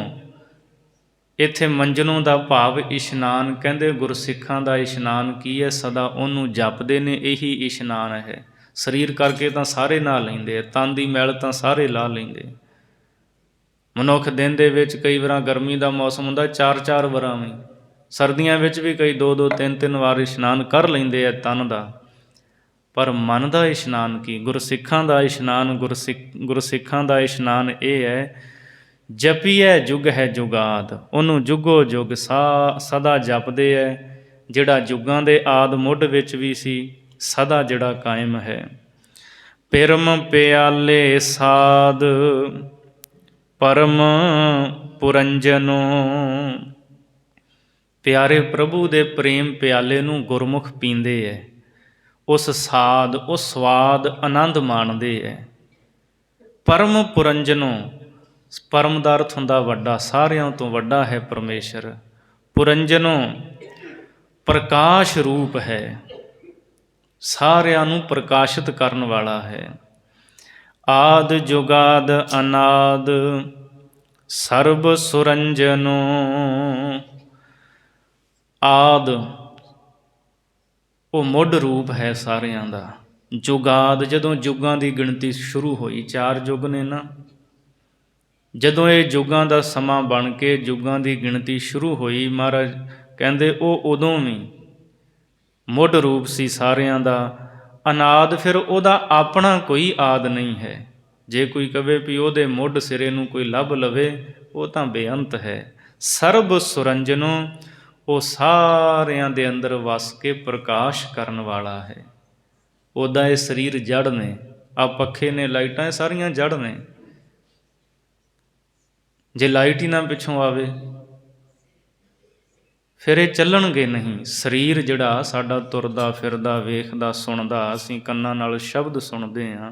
ਇੱਥੇ ਮੰਜਨੋਂ ਦਾ ਭਾਵ ਇਸ਼ਨਾਨ। ਕਹਿੰਦੇ ਗੁਰਸਿੱਖਾਂ ਦਾ ਇਸ਼ਨਾਨ ਕੀ ਹੈ? ਸਦਾ ਉਹਨੂੰ ਜਪਦੇ ਨੇ, ਇਹੀ ਇਸ਼ਨਾਨ ਹੈ। ਸਰੀਰ ਕਰਕੇ ਤਾਂ ਸਾਰੇ ਨਹਾ ਲੈਂਦੇ ਆ, ਤਨ ਦੀ ਮੈਲ ਤਾਂ ਸਾਰੇ ਲਾ ਲੈਂਦੇ। ਮਨੁੱਖ ਦਿਨ ਦੇ ਵਿੱਚ ਕਈ ਵਾਰ ਗਰਮੀ ਦਾ ਮੌਸਮ ਹੁੰਦਾ, 4-4 ਵਾਰਾਂ ਵੀ, ਸਰਦੀਆਂ ਵਿੱਚ ਵੀ ਕਈ 2-2 3-3 ਵਾਰ ਇਸ਼ਨਾਨ ਕਰ ਲੈਂਦੇ ਆ ਤਨ ਦਾ। ਪਰ ਮਨ ਦਾ ਇਸ਼ਨਾਨ ਕੀ? ਗੁਰਸਿੱਖਾਂ ਦਾ ਇਸ਼ਨਾਨ, ਗੁਰਸਿੱਖਾਂ ਦਾ ਇਸ਼ਨਾਨ ਇਹ ਹੈ, ਜਪੀਐ ਜੁਗ ਹੈ ਜੁਗਾਦ, ਉਹਨੂੰ ਜੁਗੋ ਜੁਗ ਸਦਾ ਜਪਦੇ ਹੈ, ਜਿਹੜਾ ਜੁਗਾਂ ਦੇ ਆਦ ਮੁੱਢ ਵਿੱਚ ਵੀ ਸੀ, ਸਦਾ ਜਿਹੜਾ ਕਾਇਮ ਹੈ। ਪਿਰਮ ਪਿਆਲੇ ਸਾਧ ਪਰਮ ਪੁਰੰਜਨੋ, ਪਿਆਰੇ ਪ੍ਰਭੂ ਦੇ ਪ੍ਰੇਮ ਪਿਆਲੇ ਨੂੰ ਗੁਰਮੁਖ ਪੀਂਦੇ ਹੈ। ਉਸ ਸਾਧ, ਉਸ ਸਵਾਦ ਆਨੰਦ ਮਾਣਦੇ ਹੈ। ਪਰਮ ਪੁਰੰਜਨੋ, ਪਰਮ ਦਾ ਅਰਥ ਹੁੰਦਾ ਵੱਡਾ, ਸਾਰਿਆਂ ਤੋਂ ਵੱਡਾ ਹੈ ਪਰਮੇਸ਼ਰ। ਪੁਰੰਜਨੋ, ਪ੍ਰਕਾਸ਼ ਰੂਪ ਹੈ, ਸਾਰਿਆਂ ਨੂੰ ਪ੍ਰਕਾਸ਼ਿਤ ਕਰਨ ਵਾਲਾ ਹੈ। ਆਦ ਜੁਗਾਦ ਅਨਾਦ ਸਰਬ ਸੁਰੰਜਨੋ। ਆਦ ਉਹ ਮੁੱਢ ਰੂਪ ਹੈ ਸਾਰਿਆਂ ਦਾ। ਜੁਗਾਦ, ਜਦੋਂ ਯੁੱਗਾਂ ਦੀ ਗਿਣਤੀ ਸ਼ੁਰੂ ਹੋਈ, 4 ਯੁੱਗ ਨੇ ਨਾ, ਜਦੋਂ ਇਹ ਯੁੱਗਾਂ ਦਾ ਸਮਾਂ ਬਣ ਕੇ ਯੁੱਗਾਂ ਦੀ ਗਿਣਤੀ ਸ਼ੁਰੂ ਹੋਈ, ਮਹਾਰਾਜ ਕਹਿੰਦੇ ਉਹ ਉਦੋਂ ਵੀ ਮੁੱਢ ਰੂਪ ਸੀ ਸਾਰਿਆਂ ਦਾ। ਅਨਾਦ, ਫਿਰ ਉਹਦਾ ਆਪਣਾ ਕੋਈ ਆਦ ਨਹੀਂ ਹੈ। ਜੇ ਕੋਈ ਕਵੇ ਵੀ ਉਹਦੇ ਮੁੱਢ ਸਿਰੇ ਨੂੰ ਕੋਈ ਲੱਭ ਲਵੇ, ਉਹ ਤਾਂ ਬੇਅੰਤ ਹੈ। ਸਰਬ ਸੁਰੰਜਨੋ, ਉਹ ਸਾਰਿਆਂ ਦੇ ਅੰਦਰ ਵਸ ਕੇ ਪ੍ਰਕਾਸ਼ ਕਰਨ ਵਾਲਾ ਹੈ। ਉੱਦਾਂ ਇਹ ਸਰੀਰ ਜੜ ਨੇ, ਆ ਪੱਖੇ ਨੇ, ਲਾਈਟਾਂ, ਇਹ ਸਾਰੀਆਂ ਜੜ ਨੇ। ਜੇ ਲਾਈਟ ਹੀ ਨਾ ਪਿੱਛੋਂ ਆਵੇ ਫਿਰ ਇਹ ਚੱਲਣਗੇ ਨਹੀਂ। ਸਰੀਰ ਜਿਹੜਾ ਸਾਡਾ ਤੁਰਦਾ ਫਿਰਦਾ, ਵੇਖਦਾ, ਸੁਣਦਾ, ਅਸੀਂ ਕੰਨਾਂ ਨਾਲ ਸ਼ਬਦ ਸੁਣਦੇ ਹਾਂ,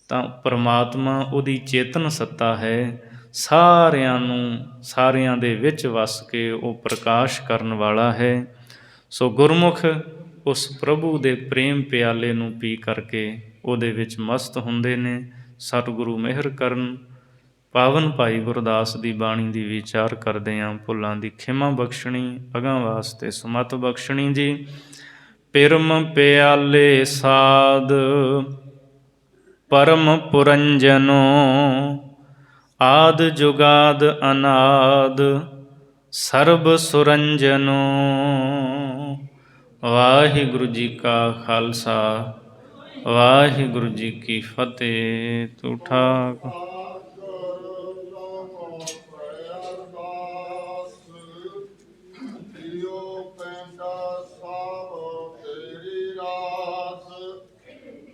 ਤਾਂ ਪਰਮਾਤਮਾ ਉਹਦੀ ਚੇਤਨ ਸੱਤਾ ਹੈ, ਸਾਰਿਆਂ ਨੂੰ, ਸਾਰਿਆਂ ਦੇ ਵਿੱਚ ਵਸ ਕੇ ਉਹ ਪ੍ਰਕਾਸ਼ ਕਰਨ ਵਾਲਾ ਹੈ। ਸੋ ਗੁਰਮੁਖ ਉਸ ਪ੍ਰਭੂ ਦੇ ਪ੍ਰੇਮ ਪਿਆਲੇ ਨੂੰ ਪੀ ਕਰਕੇ ਉਹਦੇ ਵਿੱਚ ਮਸਤ ਹੁੰਦੇ ਨੇ। ਸਤਿਗੁਰੂ ਮਿਹਰ ਕਰਨ। ਪਾਵਨ ਭਾਈ ਗੁਰਦਾਸ ਦੀ ਬਾਣੀ ਦੀ ਵਿਚਾਰ ਕਰਦੇ ਹਾਂ। ਭੁੱਲਾਂ ਦੀ ਖਿਮਾ ਬਖਸ਼ਣੀ, ਅਗਾਂਹ ਵਾਸਤੇ ਸੁਮਤ ਬਖਸ਼ਣੀ ਜੀ। ਪਿਰਮ ਪਿਆਲੇ ਸਾਧ ਪਰਮ ਪੁਰੰਜਨੋ, ਆਦ ਜੁਗਾਦ ਅਨਾਦ ਸਰਬ ਸੁਰੰਜਨੋ। ਵਾਹਿਗੁਰੂ ਜੀ ਕਾ ਖਾਲਸਾ, ਵਾਹਿਗੁਰੂ ਜੀ ਕੀ ਫਤਿਹ। ਤੂੰ ਠਾਕ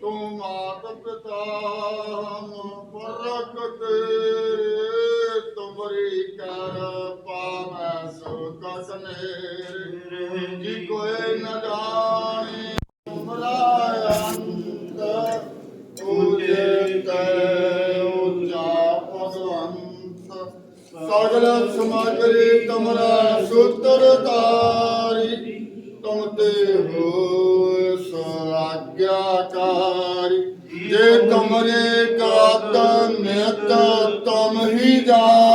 ਤੂੰ ਮਾਤ ਪਿਤਾ ਪਰਖ ਤੇਰੇ, ਤੁਮਰੀ ਕਿਰਪਾ ਮੈਂ ਸੁਖ ਨੇਰੇ। ਜੀ ਕੋਈ ਨ ਜਾਣੇ ਤੁਮਰਾ ਅੰਤ, ਉਜੈ ਉਚਾ ਭਗਵੰਤ। ਸਗਲ ਸਮਗਰੀ ਤੁਮਰਾ ਸੂਤਰ ਤਾਰੀ, ਤੁਮ ਤੇ ਹੋ ਆਗਿਆਕਾਰੀ। ਜੇ ਤੁਮਰੇ ਕਾਤ ਨਿਤ ਤੁਮ ਹੀ ਜਾਣੋ,